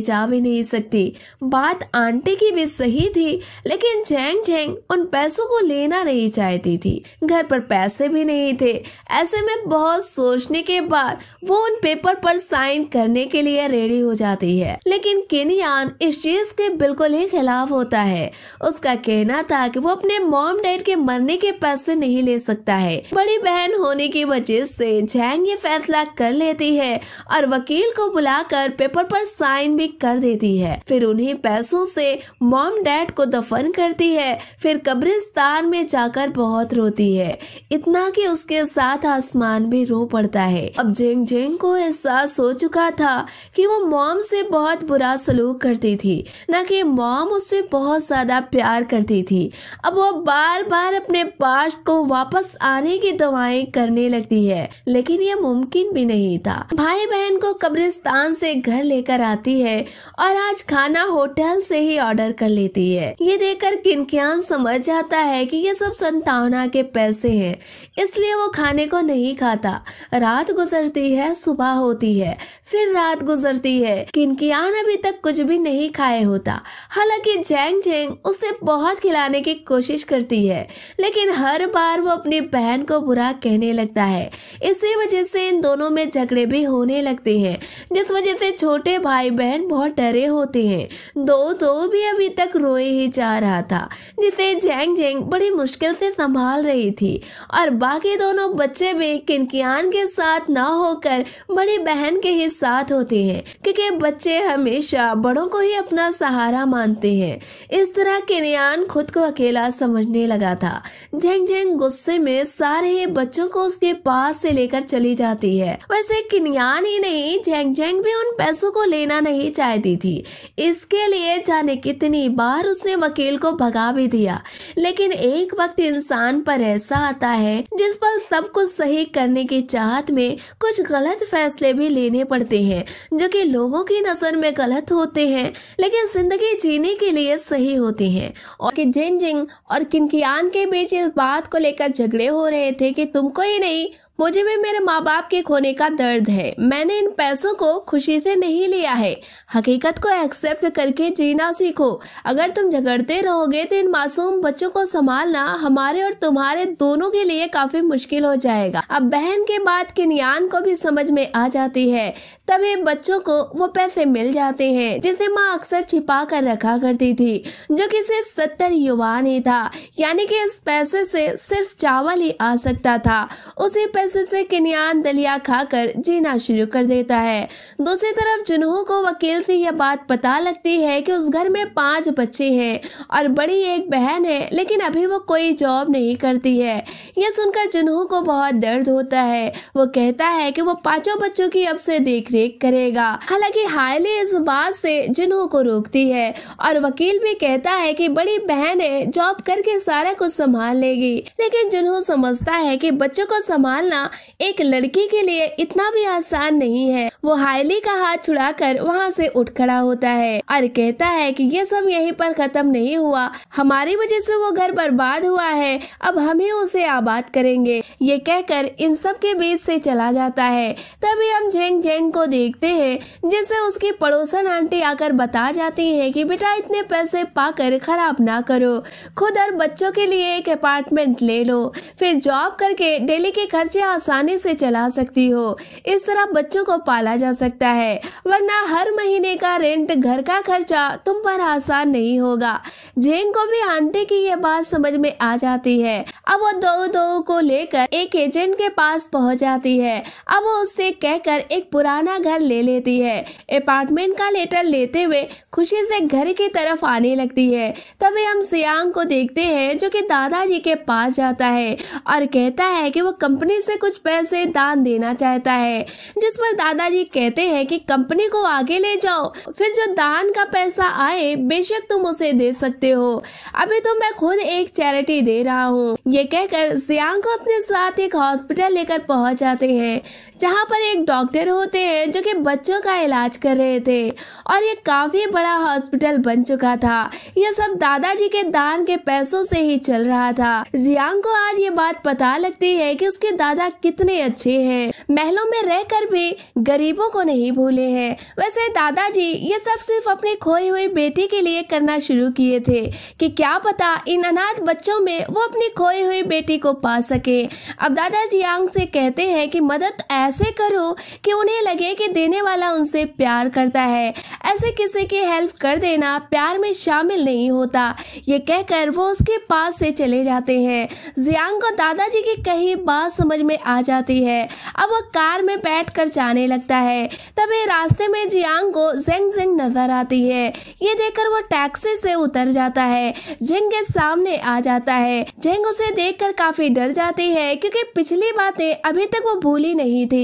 Speaker 1: जा भी नहीं सकती। बात आंटी की भी सही थी, लेकिन जैंग जैंग उन पैसों को लेना नहीं चाहती थी। घर पर पैसे भी नहीं थे। ऐसे में बहुत सोचने के बाद वो उन पेपर पर साइन करने के लिए रेडी हो जाती है, लेकिन केनियान इस चीज के बिल्कुल ही खिलाफ होता है। उसका कहना था कि वो अपने मॉम डैड के मरने के पैसे नहीं ले सकता है। बड़ी बहन होने की वजह से जैंग ये फैसला कर लेती है और वकील को बुलाकर पेपर पर साइन भी कर देती है। फिर उन्हीं पैसों से मॉम डैड को दफन करती है। फिर कब्रिस्तान में जाकर बहुत रोती है, इतना कि उसके साथ आसमान भी रो पड़ता है। अब जिंग जिंग को एहसास हो चुका था कि वो मॉम से बहुत बुरा सलूक करती थी, न कि मॉम उससे बहुत ज्यादा प्यार करती थी। अब वो बार बार अपने पास्ट को वापस आने की दुआएं करने लगती है, लेकिन ये मुमकिन भी नहीं था। भाई बहन को कब्रिस्तान से घर लेकर आती है और आज खाना होटल से ही ऑर्डर कर लेती है। ये देखकर किनकियान समझ जाता है कि ये सब संतावना के पैसे हैं, इसलिए वो खाने को नहीं खाता। रात गुजरती है, सुबह होती है, फिर रात गुजरती है। किनकियान अभी तक कुछ भी नहीं खाए होता। हालांकि जैंग जैंग उसे बहुत खिलाने की कोशिश करती है, लेकिन हर बार वो अपनी बहन को बुरा कहने लगता है। इसी वजह से इन दोनों में झगड़े भी होने लगते हैं, जिस वजह से छोटे भाई बहन बहुत डरे होते हैं। दो भी अभी तक रोए ही जा रहा था, जिसे जैंग जैंग बड़ी मुश्किल से संभाल रही थी, और बाकी दोनों बच्चे भी किनकियान के साथ ना होकर बड़ी बहन के ही साथ होते हैं, क्योंकि बच्चे हमेशा बड़ों को ही अपना सहारा मानते हैं। इस तरह किनयान खुद को अकेला समझने लगा था। जैंग जैंग गुस्से में सारे बच्चों को उसके पास से लेकर चली जाती है। वैसे किनयान ही नहीं, जैंग जैंग भी उन पैसों को लेना नहीं चाहती थी। इसके लिए जाने कितनी बार उसने वकील को भगा भी दिया, लेकिन एक वक्त इंसान पर ऐसा आता है जिस पर सब कुछ सही करने की चाहत में कुछ गलत फैसले भी लेने पड़ते हैं, जो कि लोगों की नजर में गलत होते हैं, लेकिन जिंदगी जीने के लिए सही होते हैं। और कि जैंग जैंग और किनकियान के बीच इस बात को लेकर झगड़े हो रहे थे कि तुमको ही नहीं, मुझे भी मेरे माँ बाप के खोने का दर्द है। मैंने इन पैसों को खुशी से नहीं लिया है। हकीकत को एक्सेप्ट करके जीना सीखो। अगर तुम झगड़ते रहोगे तो इन मासूम बच्चों को संभालना हमारे और तुम्हारे दोनों के लिए काफी मुश्किल हो जाएगा। अब बहन के बाद किनयान को भी समझ में आ जाती है। तभी बच्चों को वो पैसे मिल जाते हैं जिसे माँ अक्सर छिपा कर रखा करती थी, जो कि सिर्फ 70 युवान ही था, यानी कि इस पैसे से सिर्फ चावल ही आ सकता था। उसी पैसे से किनयान दलिया खाकर जीना शुरू कर देता है। दूसरी तरफ जुनहो को वकील से यह बात पता लगती है कि उस घर में 5 बच्चे हैं और बड़ी एक बहन है, लेकिन अभी वो कोई जॉब नहीं करती है। यह सुनकर जुनहो को बहुत दर्द होता है। वो कहता है कि वो 5 बच्चों की अब से देख रेख करेगा। हालांकि हायली इस बात से जुनहो को रोकती है और वकील भी कहता है कि बड़ी बहन है, जॉब करके सारा कुछ संभाल लेगी। लेकिन जुनहो समझता है कि बच्चों को संभालना एक लड़की के लिए इतना भी आसान नहीं है। वो हायली का हाथ छुड़ाकर वहाँ से उठ खड़ा होता है और कहता है कि ये सब यहीं पर खत्म नहीं हुआ, हमारी वजह से वो घर बर्बाद हुआ है, अब हम ही उसे आबाद करेंगे। ये कहकर इन सब के बीच से चला जाता है। तभी हम जैंग जैंग को को देखते हैं जिससे उसकी पड़ोसन आंटी आकर बता जाती है कि बेटा इतने पैसे पाकर खराब ना करो, खुद और बच्चों के लिए एक अपार्टमेंट ले लो, फिर जॉब करके डेली के खर्चे आसानी से चला सकती हो। इस तरह बच्चों को पाला जा सकता है, वरना हर महीने का रेंट, घर का खर्चा तुम पर आसान नहीं होगा। जेंग को भी आंटी की ये बात समझ में आ जाती है। अब वो दो को लेकर एक एजेंट के पास पहुंच जाती है। अब वो उससे कहकर एक पुराना घर ले लेती है। अपार्टमेंट का लेटर लेते हुए खुशी से घर की तरफ आने लगती है। तभी हम सियांग को देखते हैं जो कि दादाजी के पास जाता है और कहता है कि वो कंपनी से कुछ पैसे दान देना चाहता है, जिस पर दादाजी कहते हैं कि कंपनी को आगे ले जाओ, फिर जो दान का पैसा आए बेशक तुम उसे दे सकते हो, अभी तो मैं खुद एक चैरिटी दे रहा हूँ। ये कहकर सियांग को अपने साथ एक हॉस्पिटल लेकर पहुंच जाते हैं जहाँ पर एक डॉक्टर होते हैं जो कि बच्चों का इलाज कर रहे थे और ये काफी बड़ा हॉस्पिटल बन चुका था। यह सब दादाजी के दान के पैसों से ही चल रहा था। जियांग को आज ये बात पता लगती है कि उसके दादा कितने अच्छे हैं, महलों में रहकर भी गरीबों को नहीं भूले हैं। वैसे दादाजी ये सब सिर्फ अपनी खोई हुई बेटी के लिए करना शुरू किए थे कि क्या पता इन अनाथ बच्चों में वो अपनी खोई हुई बेटी को पा सके। अब दादा जियांग से कहते हैं कि मदद ऐसे करो कि उन्हें लगे कि देने वाला उनसे प्यार करता है, ऐसे किसी की हेल्प कर देना प्यार में शामिल नहीं होता। ये कहकर वो उसके पास से चले जाते हैं। जियांग को दादाजी की कही बात समझ में आ जाती है। अब वो कार में बैठकर जाने लगता है। तभी रास्ते में जियांग को जेंग जेंग नजर आती है। ये देखकर वो टैक्सी से उतर जाता है। जेंग के सामने आ जाता है। जेंग उसे देखकर काफी डर जाती है क्योंकि पिछली बातें अभी तक वो भूली नहीं थी।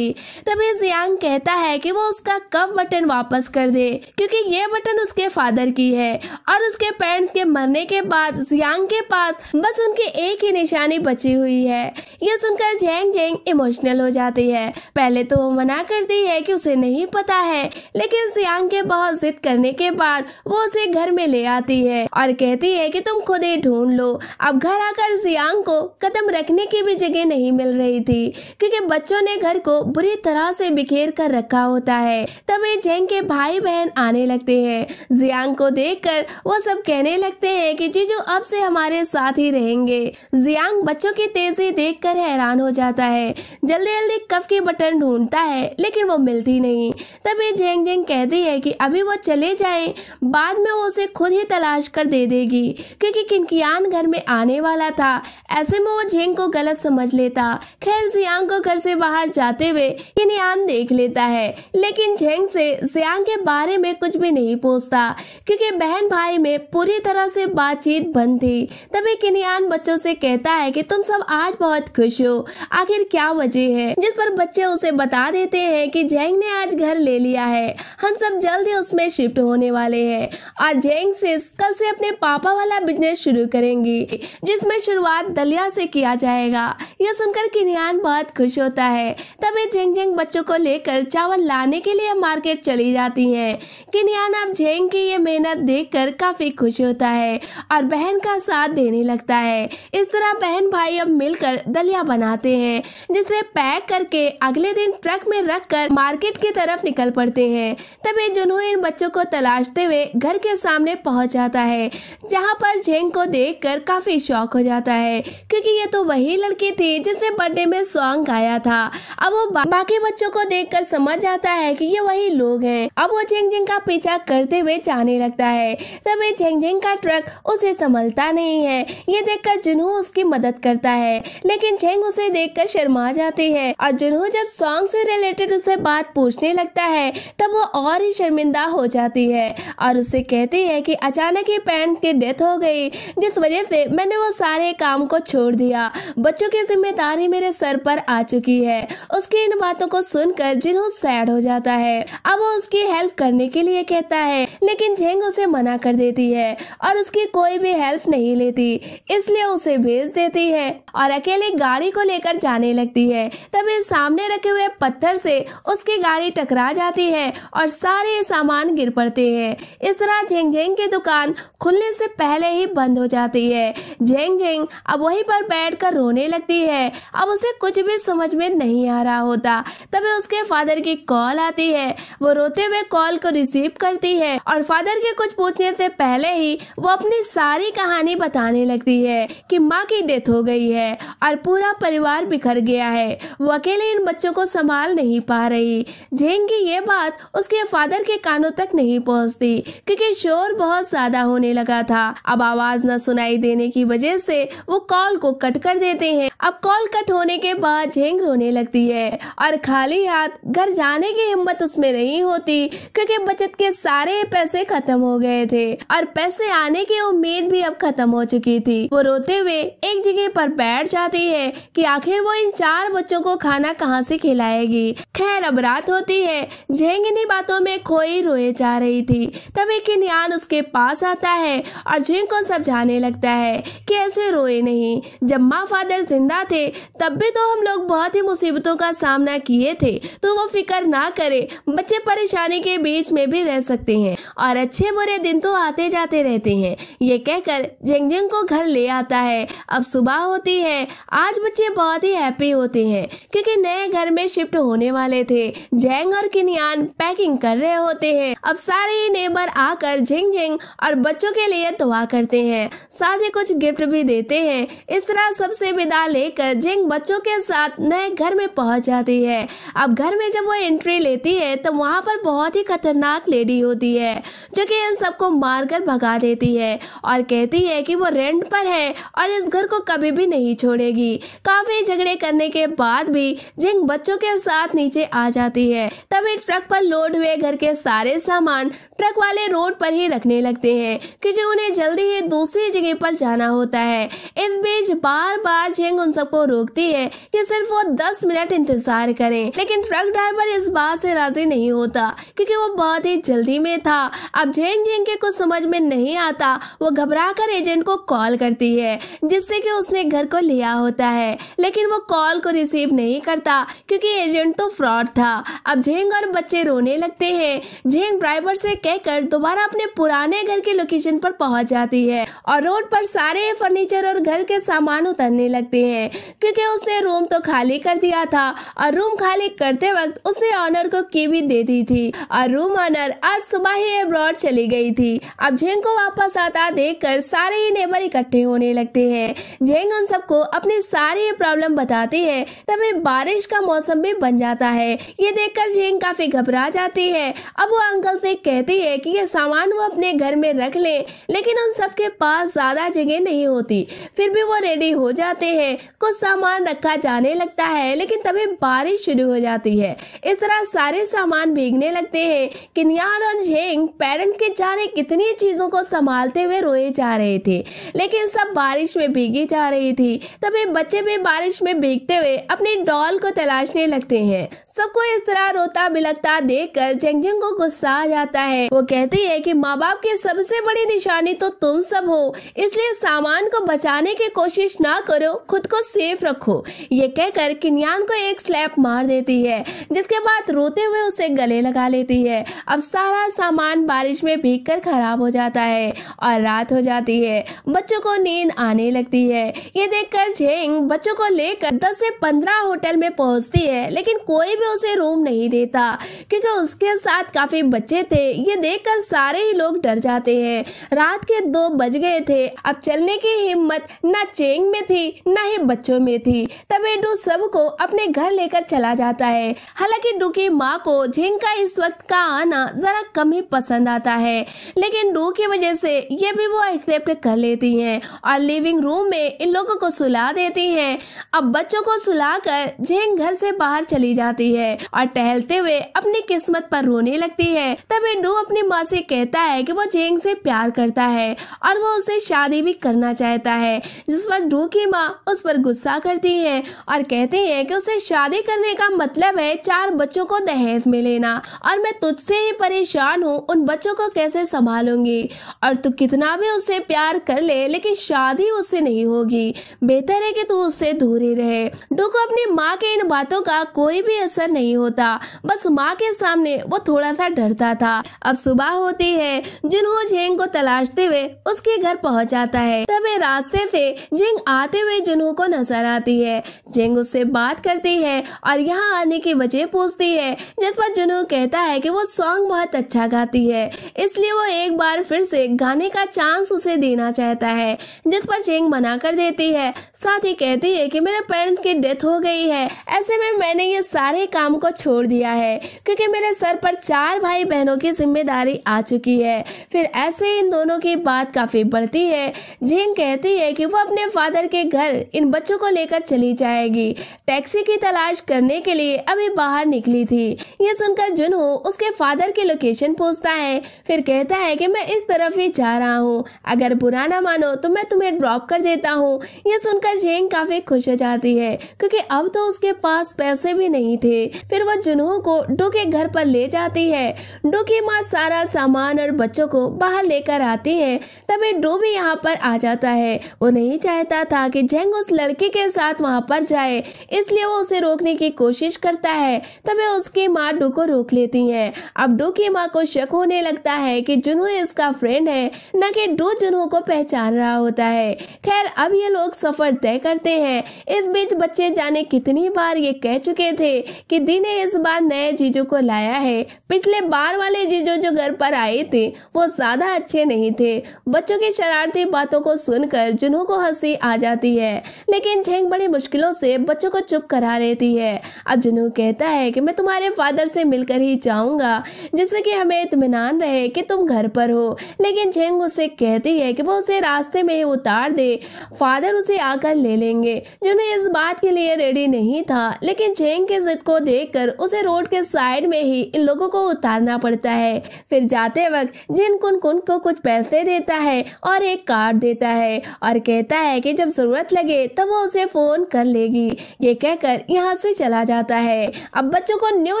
Speaker 1: तभी जियांग कहता है कि वो उसका कप बटन वापस कर दे क्योंकि ये बटन उसके फादर की है और उसके पेरेंट्स के मरने के बाद जियांग के पास बस उनकी एक ही निशानी बची हुई है। ये सुनकर जेंग जेंग इमोशनल हो जाती है। पहले तो वो मना करती है कि उसे नहीं पता है, लेकिन जियांग के बहुत जिद करने के बाद वो उसे घर में ले आती है और कहती है कि तुम खुद ही ढूंढ लो। अब घर आकर जियांग को कदम रखने की भी जगह नहीं मिल रही थी क्योंकि बच्चों ने घर को बुरी तरह से बिखेर कर रखा होता है। तभी जेंग के भाई बहन आने लगते हैं। जियांग को देखकर वो सब कहने लगते हैं कि जीजू अब से हमारे साथ ही रहेंगे। जियांग बच्चों की तेजी देखकर हैरान हो जाता है। जल्दी जल्दी कफ की बटन ढूंढता है लेकिन वो मिलती नहीं। तभी जेंग जेंग कहती है कि अभी वो चले जाएं, बाद में वो उसे खुद ही तलाश कर दे देगी क्योंकि किनकियान घर में आने वाला था। ऐसे में वो जेंग को गलत समझ लेता। खैर जियांग को घर से बाहर जाते हुए किनयान देख लेता है, लेकिन जेंग से जियांग के बारे में कुछ भी नहीं पूछता क्योंकि बहन भाई में पूरी तरह से बातचीत बंद थी। तभी किनयान बच्चों से कहता है कि तुम सब आज बहुत खुश हो, आखिर क्या वजह है, जिस पर बच्चे उसे बता देते हैं कि जेंग ने आज घर ले लिया है, हम सब जल्द ही उसमें शिफ्ट होने वाले हैं और जेंग से कल से अपने पापा वाला बिजनेस शुरू करेंगी जिसमें शुरुआत दलिया से किया जाएगा। यह सुनकर किनयान बहुत खुश होता है। तभी जेंग जेंग बच्चों को लेकर चावल लाने के लिए मार्केट चली जाती है। किनयान अब जेंग की ये मेहनत देखकर काफी खुश होता है और बहन का साथ देने लगता है। इस तरह बहन भाई अब मिलकर दलिया बनाते हैं जिसे पैक करके अगले दिन ट्रक में रखकर मार्केट की तरफ निकल पड़ते हैं। तभी जुनहो इन बच्चों को तलाशते हुए घर के सामने पहुंच जाता है जहां पर जेंग को देखकर काफी शॉक हो जाता है क्योंकि ये तो वही लड़की थी जिसने बर्थडे में सॉन्ग गाया था। अब वो बाकी बच्चों को देखकर समझ जाता है कि ये वही लोग हैं। अब वो जेंग जेंग का पीछा करते हुए जाने लगता है। तभी जेंग जेंग का ट्रक उसे संभलता नहीं है। ये देखकर जुनहो उसकी मदद करता है, लेकिन जेंग उसे देखकर शर्मा जाती है और जुनहो जब सॉन्ग से रिलेटेड उसे बात पूछने लगता है तब वो और ही शर्मिंदा हो जाती है और उसे कहती है कि अचानक ही पेरेंट्स की डेथ हो गई जिस वजह से मैंने वो सारे काम को छोड़ दिया, बच्चों की जिम्मेदारी मेरे सर पर आ चुकी है। उसकी इन बातों को सुनकर जुनहो सैड हो जाता है। अब वो उसकी हेल्प करने के लिए कहता है, लेकिन जेंग उसे मना कर देती है और उसकी कोई भी हेल्प नहीं लेती, इसलिए उसे भेज देती है और अकेले गाड़ी को लेकर जाने लगती है। तभी सामने रखे हुए पत्थर से उसकी गाड़ी टकरा जाती है और सारे सामान गिर पड़ते हैं। इस तरह जेंग जेंग की दुकान खुलने से पहले ही बंद हो जाती है। जेंग जेंग अब वहीं पर बैठकर रोने लगती है। अब उसे कुछ भी समझ में नहीं आ रहा होता। तभी उसके फादर की की कॉल आती है। वो रोते हुए कॉल को रिसीव करती है और फादर के कुछ पूछने से पहले ही वो अपनी सारी कहानी बताने लगती है कि माँ की डेथ हो गई है और पूरा परिवार बिखर गया है। वो अकेले इन बच्चों को संभाल नहीं पा रही। झेंग की ये बात उसके फादर के कानों तक नहीं पहुंचती क्योंकि शोर बहुत ज्यादा होने लगा था। अब आवाज न सुनाई देने की वजह से वो कॉल को कट कर देते हैं। अब कॉल कट होने के बाद झेंग रोने लगती है और खाली हाथ घर जाने की हिम्मत उसमें नहीं होती क्योंकि बचत के सारे पैसे खत्म हो गए थे और पैसे आने की उम्मीद भी अब खत्म हो चुकी थी। वो रोते हुए एक जगह पर बैठ जाती है कि आखिर वो इन 4 बच्चों को खाना कहाँ से खिलाएगी। खैर अब रात होती है। झेंग इन्हीं बातों में खोई रोए जा रही थी। तभी किन्यान उसके पास आता है और झेंग को समझाने लगता है कि ऐसे रोए नहीं, जब माँ फादर जिंदा थे तब भी तो हम लोग बहुत ही मुसीबतों का सामना किए थे, तो वो फिक्र ना करे, बच्चे परेशानी के बीच में भी रह सकते हैं और अच्छे बुरे दिन तो आते जाते रहते हैं। ये कहकर झेंग को घर ले आता है। अब सुबह होती है। आज बच्चे बहुत ही हैप्पी होते हैं क्योंकि नए घर में शिफ्ट होने वाले थे। झेंग और किन्यान पैकिंग कर रहे होते हैं। अब सारे नेबर आकर झेंग और बच्चों के लिए दुआ करते हैं, साथ ही कुछ गिफ्ट भी देते हैं। इस तरह सबसे विदा लेकर झेंग बच्चों के साथ नए घर में पहुंच जाती है। अब घर में जब वो एंट्री लेती है तो वहाँ पर बहुत ही खतरनाक लेडी होती है जो कि इन सबको मारकर भगा देती है और कहती है कि वो रेंट पर है और इस घर को कभी भी नहीं छोड़ेगी। काफी झगड़े करने के बाद भी झेंग बच्चों के साथ नीचे आ जाती है। तभी ट्रक पर लोड हुए घर के सारे सामान ट्रक वाले रोड पर ही रखने लगते हैं क्योंकि उन्हें जल्दी ही दूसरी जगह पर जाना होता है। इस बीच बार बार झेंग उन सबको रोकती है कि सिर्फ वो 10 मिनट इंतजार करें, लेकिन ट्रक ड्राइवर इस बात से राजी नहीं होता क्योंकि वो बहुत ही जल्दी में था। अब झेंग के कुछ समझ में नहीं आता। वो घबराकर एजेंट को कॉल करती है जिससे कि उसने घर को लिया होता है, लेकिन वो कॉल को रिसीव नहीं करता क्योंकि एजेंट तो फ्रॉड था। अब झेंग और बच्चे रोने लगते हैं। झेंग ड्राइवर से कहकर दोबारा अपने पुराने घर के लोकेशन पर पहुंच जाती है और रोड पर सारे फर्नीचर और घर के सामान उतरने लगते हैं क्योंकि उसने रूम तो खाली कर दिया था और रूम खाली करते वक्त उसने ऑनर को की भी दे दी थी और रूम ऑनर आज सुबह ही अब्रॉड चली गई थी। अब झेंग को वापस आता देखकर सारे ही नेबर इकट्ठे होने लगते हैं। झेंग उन सबको अपनी सारी प्रॉब्लम बताती है। तभी बारिश का मौसम भी बन जाता है। ये देखकर झेंग काफी घबरा जाती है। अब वो अंकल से कहती है कि ये सामान वो अपने घर में रख ले, लेकिन उन सबके पास ज्यादा जगह नहीं होती। फिर भी वो रेडी हो जाते हैं। कुछ सामान रखा जाने लगता है, लेकिन तभी बारिश शुरू हो जाती है। इस तरह सारे सामान भीगने लगते हैं। किन्यान और झेंग पेरेंट के जाने कितनी चीजों को संभालते हुए रोए जा रहे थे, लेकिन सब बारिश में भीगी जा रही थी। तभी बच्चे भी बारिश में भीगते हुए अपनी डॉल को तलाशने लगते हैं। सबको इस तरह रोता बिलखता देखकर झेंग को गुस्सा आ जाता है। वो कहती है कि माँ बाप की सबसे बड़ी निशानी तो तुम सब हो, इसलिए सामान को बचाने की कोशिश ना करो, खुद को सेफ रखो। ये कहकर किन्यान को एक स्लैप मार देती है, जिसके बाद रोते हुए उसे गले लगा लेती है। अब सारा सामान बारिश में भीगकर खराब हो जाता है और रात हो जाती है। बच्चों को नींद आने लगती है। ये देखकर झेंग बच्चों को लेकर 10 से 15 होटल में पहुंचती है, लेकिन कोई भी उसे रूम नहीं देता क्योंकि उसके साथ काफी बच्चे थे। ये देखकर सारे ही लोग डर जाते हैं। रात के 2 बज गए थे। अब चलने की हिम्मत न झेंग में थी न ही बच्चों में थी। तभी डू सबको अपने घर लेकर चला जाता है। हालांकि डू की माँ को झेंग का इस वक्त का आना जरा कम ही पसंद आता है, लेकिन डू की वजह से ये भी वो एक्सेप्ट कर लेती हैं और लिविंग रूम में इन लोगों को सुला देती हैं। अब बच्चों को सुलाकर झेंग घर से बाहर चली जाती है और टहलते हुए अपनी किस्मत पर रोने लगती है। तभी डू अपनी माँ से कहता है कि वो झेंग से प्यार करता है और वो उससे शादी भी करना चाहता है, जिस पर डू की माँ उस पर गुस्सा करती है और कहती है कि उसे शादी करने का मतलब है 4 बच्चों को दहेज में लेना और मैं तुझसे ही परेशान हूँ, उन बच्चों को कैसे संभालूंगी और तू कितना भी उससे प्यार कर ले लेकिन शादी उससे नहीं होगी, बेहतर है कि तू उससे दूर ही रहे। डू को अपनी माँ के इन बातों का कोई भी असर असर नहीं होता, बस माँ के सामने वो थोड़ा सा डरता था। अब सुबह होती है, जुनहो झेंग को तलाशते हुए उसके घर पहुंच जाता है। तभी रास्ते से झेंग आते हुए जुनहो को नजर आती है। झेंग उससे बात करती है और यहाँ आने की वजह पूछती है, जिस पर जुनहो कहता है कि वो सॉन्ग बहुत अच्छा गाती है, इसलिए वो एक बार फिर से गाने का चांस उसे देना चाहता है, जिस पर झेंग मना कर देती है। साथ ही कहती है कि मेरे पेरेंट्स की डेथ हो गई है, ऐसे में मैंने ये सारे काम को छोड़ दिया है क्योंकि मेरे सर पर 4 भाई बहनों की जिम्मेदारी आ चुकी है। फिर ऐसे इन दोनों की बात काफी बढ़ती है। झेंग कहती है कि वो अपने फादर के घर इन बच्चों को लेकर चली जाएगी, टैक्सी की तलाश करने के लिए अभी बाहर निकली थी। ये सुनकर जुनहो उसके फादर की लोकेशन पूछता है, फिर कहता है कि मैं इस तरफ ही जा रहा हूँ, अगर बुरा ना मानो तो मैं तुम्हें ड्रॉप कर देता हूँ। ये सुनकर झेंग काफी खुश हो जाती है क्योंकि अब तो उसके पास पैसे भी नहीं थे। फिर वो जुनहो को डो के घर पर ले जाती है। डो की माँ सारा सामान और बच्चों को बाहर लेकर आती है। तभी डो भी यहाँ पर आ जाता है। वो नहीं चाहता था कि झेंग उस लड़के के साथ वहाँ पर जाए, इसलिए वो उसे रोकने की कोशिश करता है। तभी उसकी माँ डो को रोक लेती है। अब डो की माँ को शक होने लगता है कि जुनहो इसका फ्रेंड है, न कि डो जुनहो को पहचान रहा होता है। खैर अब ये लोग सफर तय करते हैं। इस बीच बच्चे जाने कितनी बार ये कह चुके थे कि दी ने इस बार नए जीजू को लाया है, पिछले बार वाले जीजू जो घर पर आए थे वो ज्यादा अच्छे नहीं थे। बच्चों की शरारती बातों को सुनकर जुनहो को हंसी आ जाती है, लेकिन झेंग बड़ी मुश्किलों से बच्चों को चुप करा लेती है। अब जुनहो कहता है कि मैं तुम्हारे फादर से मिलकर ही जाऊंगा, जिससे कि हमें इत्मीनान रहे कि तुम घर पर हो। लेकिन झेंग उससे कहती है कि वो उसे रास्ते में ही उतार दे, फादर उसे आकर ले लेंगे। जुनहो इस बात के लिए रेडी नहीं था, लेकिन झेंग के जिद को देखकर उसे रोड के साइड में ही इन लोगों को उतारना पड़ता है। फिर जाते वक्त जिन कुन को कुछ पैसे देता है और एक कार्ड देता है और कहता है कि जब जरूरत लगे तब वो उसे फोन कर लेगी। ये कहकर यहाँ से चला जाता है। अब बच्चों को न्यू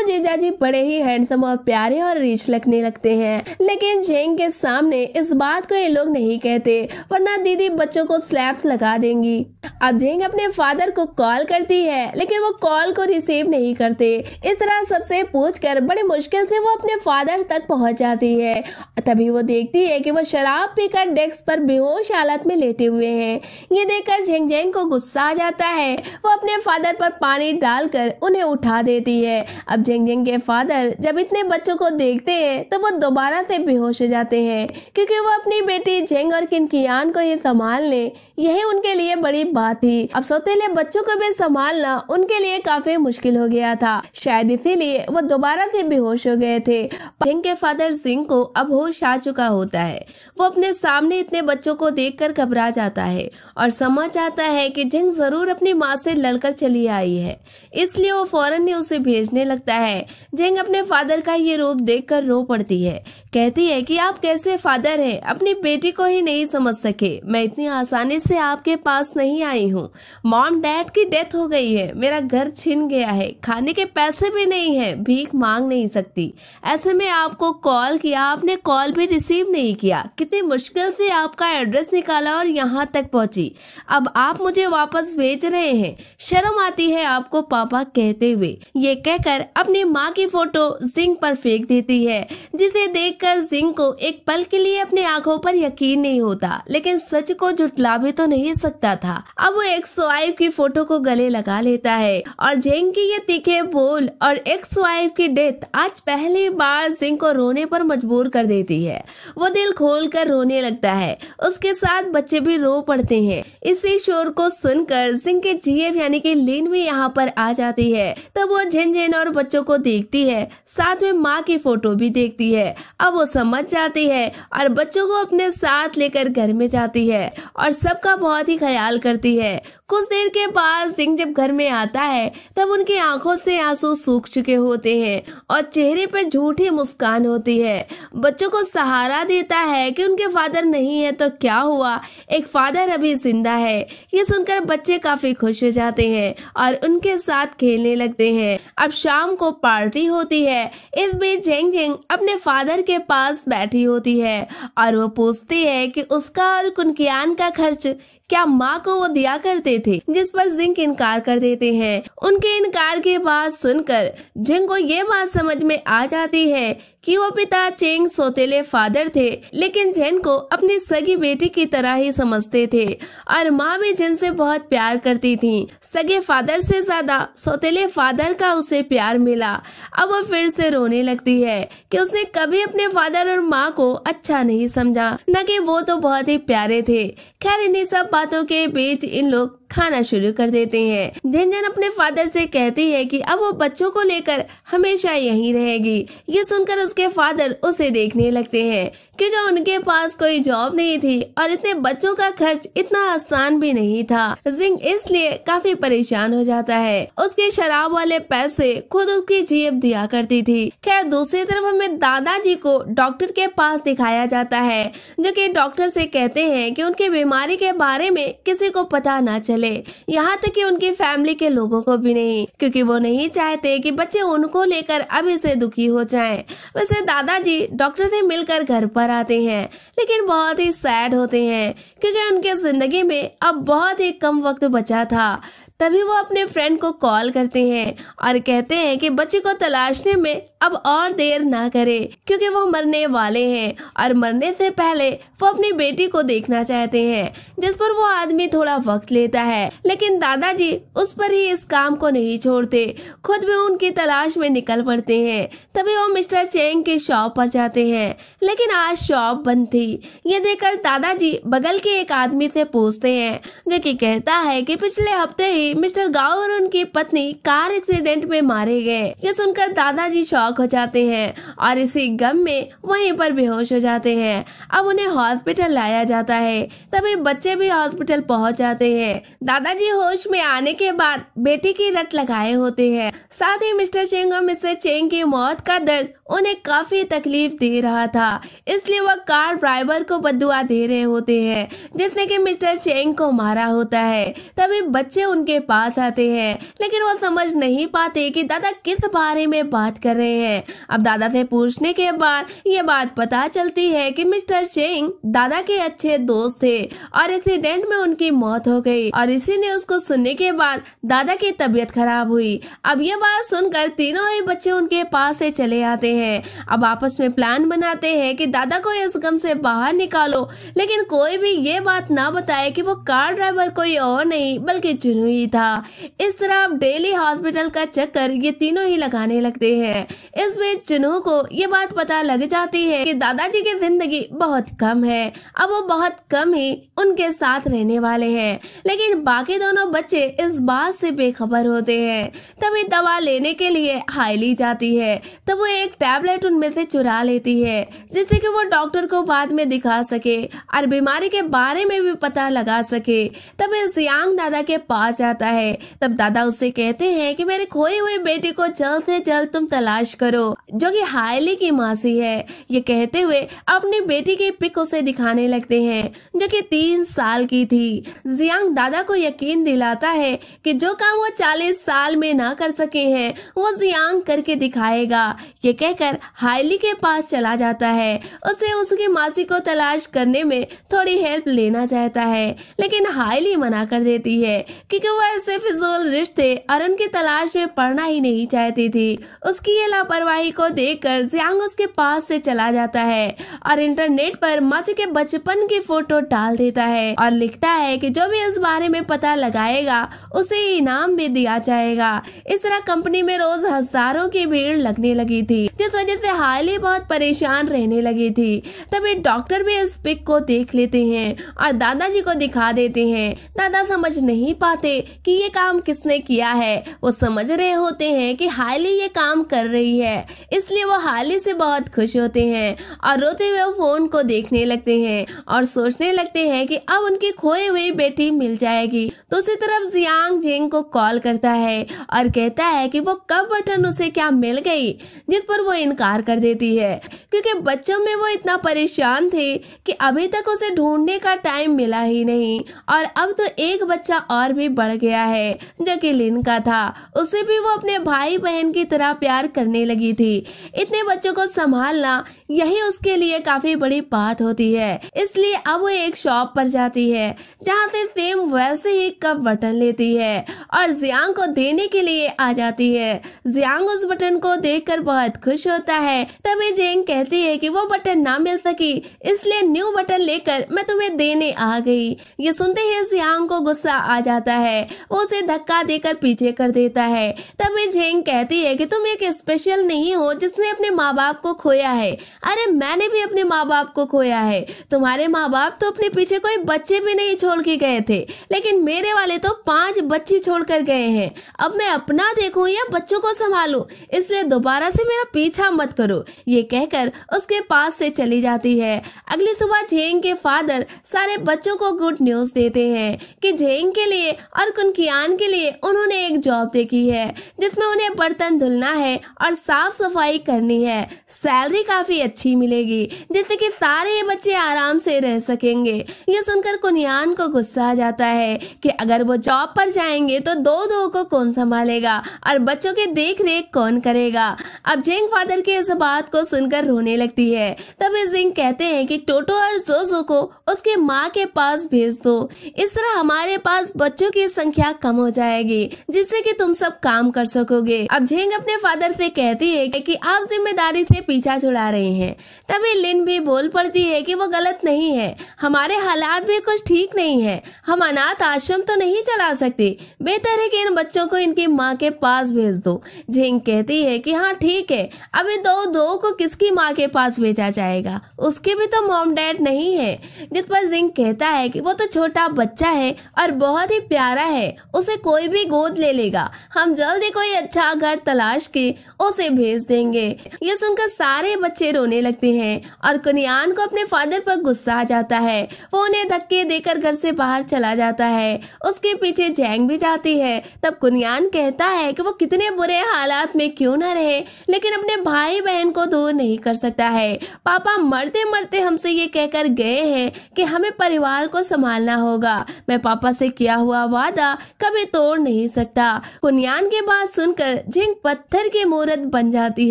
Speaker 1: जीजाजी बड़े ही हैंडसम और प्यारे और रिच लगने लगते हैं, लेकिन झेंग के सामने इस बात को ये लोग नहीं कहते, वरना दीदी बच्चों को स्लैप्स लगा देंगी। अब झेंग अपने फादर को कॉल करती है, लेकिन वो कॉल को रिसीव नहीं करते। इस तरह सबसे पूछकर बड़ी मुश्किल से वो अपने फादर तक पहुंच जाती है। तभी वो देखती है कि वो शराब पीकर डेस्क पर बेहोश हालत में लेटे हुए हैं। ये देखकर झेंग को गुस्सा आ जाता है। वो अपने फादर पर पानी डालकर उन्हें उठा देती है। अब झेंग के फादर जब इतने बच्चों को देखते हैं तो वो दोबारा से बेहोश हो जाते हैं, क्योंकि वो अपनी बेटी झेंग और किनकियान को ही संभाल ले, यही उनके लिए बड़ी बात थी। अब सौतेले बच्चों को भी संभालना उनके लिए काफी मुश्किल हो गया था, शायद इसीलिए वो दोबारा से बेहोश हो गए थे। झेंग के फादर जिंग को अब होश आ चुका होता है। वो अपने सामने इतने बच्चों को देखकर घबरा जाता है और समझ आता है कि झेंग जरूर अपनी माँ से लड़कर चली आई है, इसलिए वो फौरन ही उसे भेजने लगता है। झेंग अपने फादर का ये रूप देखकर रो पड़ती है, कहती है कि आप कैसे फादर हैं, अपनी बेटी को ही नहीं समझ सके। मैं इतनी आसानी से आपके पास नहीं आई हूँ। मॉम डैड की डेथ हो गई है, मेरा घर छिन गया है, खाने के पैसे भी नहीं है, भीख मांग नहीं सकती। ऐसे में आपको कॉल किया, आपने कॉल भी रिसीव नहीं किया, कितनी मुश्किल से आपका एड्रेस निकाला और यहाँ तक पहुँची। अब आप मुझे वापस भेज रहे हैं, शर्म आती है आपको पापा कहते हुए। ये कहकर अपनी माँ की फोटो जिंग पर फेंक देती है, जिसे देखकर जिंग को एक पल के लिए अपनी आंखों पर यकीन नहीं होता, लेकिन सच को झुठला भी तो नहीं सकता था। अब वो एक्स वाइफ की फोटो को गले लगा लेता है और झेंग की ये तीखे बोल और एक्स वाइफ की डेथ आज पहली बार जिंग को रोने पर मजबूर कर देती है। वो दिल खोल कर रोने लगता है, उसके साथ बच्चे भी रो पड़ते हैं। इसी शोर को सुनकर जिंग के जीएफ यानी कि लिन भी यहाँ पर आ जाती है। तब वो झेन और बच्चों को देखती है, साथ में माँ की फोटो भी देखती है। अब वो समझ जाती है और बच्चों को अपने साथ लेकर घर में जाती है और सबका बहुत ही ख्याल करती है। कुछ देर के बाद जिंग जब घर में आता है तब उनकी आंखों से आंसू सूख चुके होते हैं और चेहरे पर झूठी मुस्कान होती है। बच्चों को सहारा देता है कि उनके फादर नहीं है तो क्या हुआ, एक फादर अभी जिंदा है। ये सुनकर बच्चे काफी खुश हो जाते हैं और उनके साथ खेलने लगते हैं। अब शाम को पार्टी होती है। इस बीच झेंग अपने फादर के पास बैठी होती है और वो पूछती है कि उसका और कुनकियान का खर्च क्या माँ को वो दिया करते थे, जिस पर जिंग इनकार कर देते हैं। उनके इनकार के बात सुनकर जिंग को ये बात समझ में आ जाती है कि वो पिता चेंग सौतेले फादर थे, लेकिन जेन को अपनी सगी बेटी की तरह ही समझते थे और माँ भी जिन से बहुत प्यार करती थी। सगे फादर से ज्यादा सौतेले फादर का उसे प्यार मिला। अब वो फिर से रोने लगती है कि उसने कभी अपने फादर और माँ को अच्छा नहीं समझा, न कि वो तो बहुत ही प्यारे थे। खैर, इन्हीं सब बातों के बीच इन लोग खाना शुरू कर देते हैं। जेन अपने फादर से कहती है कि अब वो बच्चों को लेकर हमेशा यहीं रहेगी। ये सुनकर उसके फादर उसे देखने लगते हैं, क्योंकि उनके पास कोई जॉब नहीं थी और इतने बच्चों का खर्च इतना आसान भी नहीं था। जिंग इसलिए काफी परेशान हो जाता है। उसके शराब वाले पैसे खुद उसकी जेब दिया करती थी। खैर, दूसरी तरफ हमें दादाजी को डॉक्टर के पास दिखाया जाता है, जो कि डॉक्टर से कहते हैं कि उनकी बीमारी के बारे में किसी को पता ना चले, यहाँ तक कि उनकी फैमिली के लोगों को भी नहीं, क्योंकि वो नहीं चाहते कि बच्चे उनको लेकर अभी से दुखी हो जाएं। वैसे दादाजी डॉक्टर से मिलकर घर पर आते हैं, लेकिन बहुत ही सैड होते हैं, क्योंकि उनके जिंदगी में अब बहुत ही कम वक्त बचा था। तभी वो अपने फ्रेंड को कॉल करते हैं और कहते हैं कि बच्चे को तलाशने में अब और देर ना करे, क्योंकि वो मरने वाले हैं और मरने से पहले वो अपनी बेटी को देखना चाहते हैं, जिस पर वो आदमी थोड़ा वक्त लेता है। लेकिन दादाजी उस पर ही इस काम को नहीं छोड़ते, खुद भी उनकी तलाश में निकल पड़ते हैं। तभी वो मिस्टर चेंग की शॉप पर जाते हैं, लेकिन आज शॉप बंद थी। ये देखकर दादाजी बगल के एक आदमी से पूछते हैं, जो कि कहता है कि पिछले हफ्ते ही मिस्टर गाओ और उनकी पत्नी कार एक्सीडेंट में मारे गए। ये सुनकर दादाजी शॉक हो जाते हैं और इसी गम में वहीं पर बेहोश हो जाते हैं। अब उन्हें हॉस्पिटल लाया जाता है। तभी बच्चे भी हॉस्पिटल पहुंच जाते हैं। दादाजी होश में आने के बाद बेटी की रट लगाए होते हैं। साथ ही मिस्टर चेंग और मिसेस चेंग की मौत का दर्द उन्हें काफी तकलीफ दे रहा था, इसलिए वह कार ड्राइवर को बद्दुआ दे रहे होते हैं, जिसने कि मिस्टर चेंग को मारा होता है। तभी बच्चे उनके पास आते हैं, लेकिन वो समझ नहीं पाते कि दादा किस बारे में बात कर रहे हैं। अब दादा से पूछने के बाद ये बात पता चलती है कि मिस्टर चेंग दादा के अच्छे दोस्त थे और एक्सीडेंट में उनकी मौत हो गई, और इसी ने उसको सुनने के बाद दादा की तबीयत खराब हुई। अब ये बात सुनकर तीनों ही बच्चे उनके पास से चले आते हैं। अब आपस में प्लान बनाते हैं कि दादा को इस गम से बाहर निकालो, लेकिन कोई भी ये बात ना बताए कि वो कार ड्राइवर कोई और नहीं बल्कि चुनू ही था। इस तरह अब डेली हॉस्पिटल का चक्कर ये तीनों ही लगाने लगते हैं। इस बीच चुनू को ये बात पता लग जाती है कि दादाजी की जिंदगी बहुत कम है, अब वो बहुत कम ही उनके साथ रहने वाले हैं। लेकिन बाकी दोनों बच्चे इस बात से बेखबर होते हैं। तभी दवा लेने के लिए हाईली जाती है, तब वो एक टैबलेट उनमें से चुरा लेती है, जिससे कि वो डॉक्टर को बाद में दिखा सके और बीमारी के बारे में भी पता लगा सके। तब जियांग दादा के पास जाता है। तब दादा उससे कहते हैं कि मेरे खोई हुई बेटी को जल्द से जल्द तुम तलाश करो, जो कि हाईली की मासी है। ये कहते हुए अपनी बेटी की पिक उसे दिखाने लगते हैं, जो कि 3 साल की थी। जियांग दादा को यकीन दिलाता है कि जो काम वो 40 साल में ना कर सके हैं वो जियांग करके दिखाएगा। ये कहकर हाईली के पास चला जाता है। उसे उसकी मासी को तलाश करने में थोड़ी हेल्प लेना चाहता है, लेकिन हाईली मना कर देती है, क्योंकि वो ऐसे फिजूल रिश्ते और उनकी तलाश में पड़ना ही नहीं चाहती थी। उसकी ये लापरवाही को देखकर जियांग उसके पास से चला जाता है और इंटरनेट पर मासी के बचपन की फोटो डाल देता है और लिखता है कि जो भी इस बारे में पता लगाएगा उसे इनाम भी दिया जाएगा। इस तरह कंपनी में रोज हजारों की भीड़ लगने लगी थी, जिस वजह से हाईली बहुत परेशान रहने लगी थी। तभी डॉक्टर भी इस पिक को देख लेते हैं और दादाजी को दिखा देते हैं। दादा समझ नहीं पाते कि ये काम किसने किया है। वो समझ रहे होते हैं कि हाईली ये काम कर रही है, इसलिए वो हाईली से बहुत खुश होते हैं और रोते हुए फोन को देखने लगते हैं और सोचने लगते हैं कि अब उनकी खोई हुई बेटी मिल जाएगी। दूसरी तरफ जियांग जिंग को कॉल करता है और कहता है कि वो कब बटन उसे क्या मिल गई, जिस पर वो इनकार कर देती है, क्योंकि बच्चों में वो इतना परेशान थे कि अभी तक उसे ढूंढने का टाइम मिला ही नहीं। और अब तो एक बच्चा और भी बढ़ गया है, जो कि लिन का था। उसे भी वो अपने भाई बहन की तरह प्यार करने लगी थी। इतने बच्चों को संभालना यही उसके लिए काफी बड़ी बात होती है, इसलिए अब वो एक शॉप पर पर जाती है, जहाँ से सेम वैसे ही कप बटन लेती है और जियांग को देने के लिए आ जाती है। जियांग उस बटन को देखकर बहुत खुश होता है। तभी जेंग कहती है कि वो बटन ना मिल सकी, इसलिए न्यू बटन लेकर मैं तुम्हें देने आ गई। ये सुनते ही जियांग को गुस्सा आ जाता है, वो उसे धक्का देकर पीछे कर देता है। तभी जेंग कहती है कि तुम एक स्पेशल नहीं हो जिसने अपने माँ बाप को खोया है। अरे मैंने भी अपने माँ बाप को खोया है। तुम्हारे माँ बाप तो अपने पीछे कोई बच्चे भी नहीं छोड़ के गए थे, लेकिन मेरे वाले तो 5 बच्चे छोड़ कर गए हैं। अब मैं अपना देखूं या बच्चों को संभालूं, इसलिए दोबारा से मेरा पीछा मत करो। ये कहकर उसके पास से चली जाती है। अगली सुबह जेंग के फादर सारे बच्चों को गुड न्यूज देते हैं कि जेंग के लिए और कुनकियान के लिए उन्होंने एक जॉब देखी है जिसमें उन्हें बर्तन धुलना है और साफ सफाई करनी है। सैलरी काफी अच्छी मिलेगी जिससे कि सारे बच्चे आराम से रह सकेंगे। ये सुनकर कुनयान को गुस्सा आ जाता है कि अगर वो जॉब पर जाएंगे तो दो को कौन संभालेगा और बच्चों की देख रेख कौन करेगा। अब जेंग फादर की इस बात को सुनकर रोने लगती है। तभी जिंग कहते हैं कि टोटो और जोजो को उसके माँ के पास भेज दो, इस तरह हमारे पास बच्चों की संख्या कम हो जाएगी जिससे कि तुम सब काम कर सकोगे। अब जेंग अपने फादर से कहती है कि आप जिम्मेदारी से पीछा छुड़ा रहे हैं। तभी लिन भी बोल पड़ती है कि वो गलत नहीं है, हमारे हालात भी कुछ ठीक नहीं है, हम अनाथ आश्रम तो नहीं चला सकते, बेहतर है कि इन बच्चों को इनकी माँ के पास भेज दो। जेंग कहती है कि हाँ ठीक है, अभी दो को किसकी माँ के पास भेजा जाएगा, उसके भी तो मॉम डैड नहीं है। जिस पर जिंग कहता है कि वो तो छोटा बच्चा है और बहुत ही प्यारा है, उसे कोई भी गोद ले लेगा, हम जल्दी कोई अच्छा घर तलाश के उसे भेज देंगे। ये सुनकर सारे बच्चे रोने लगते हैं और कुनयान को अपने फादर पर गुस्सा आ जाता है। वो उन्हें धक्के देकर घर से बाहर चला जाता है। उसके पीछे जेंग भी जाती है। तब कुनयान कहता है कि वो कितने बुरे हालात में क्यों न रहे, लेकिन अपने भाई बहन को दूर नहीं कर सकता है। पापा मरते मरते हमसे ये कहकर गए हैं कि हमें परिवार को संभालना होगा। मैं पापा से किया हुआ वादा कभी तोड़ नहीं सकता। कुनयान की बात सुनकर जेंग पत्थर की मूर्त बन जाती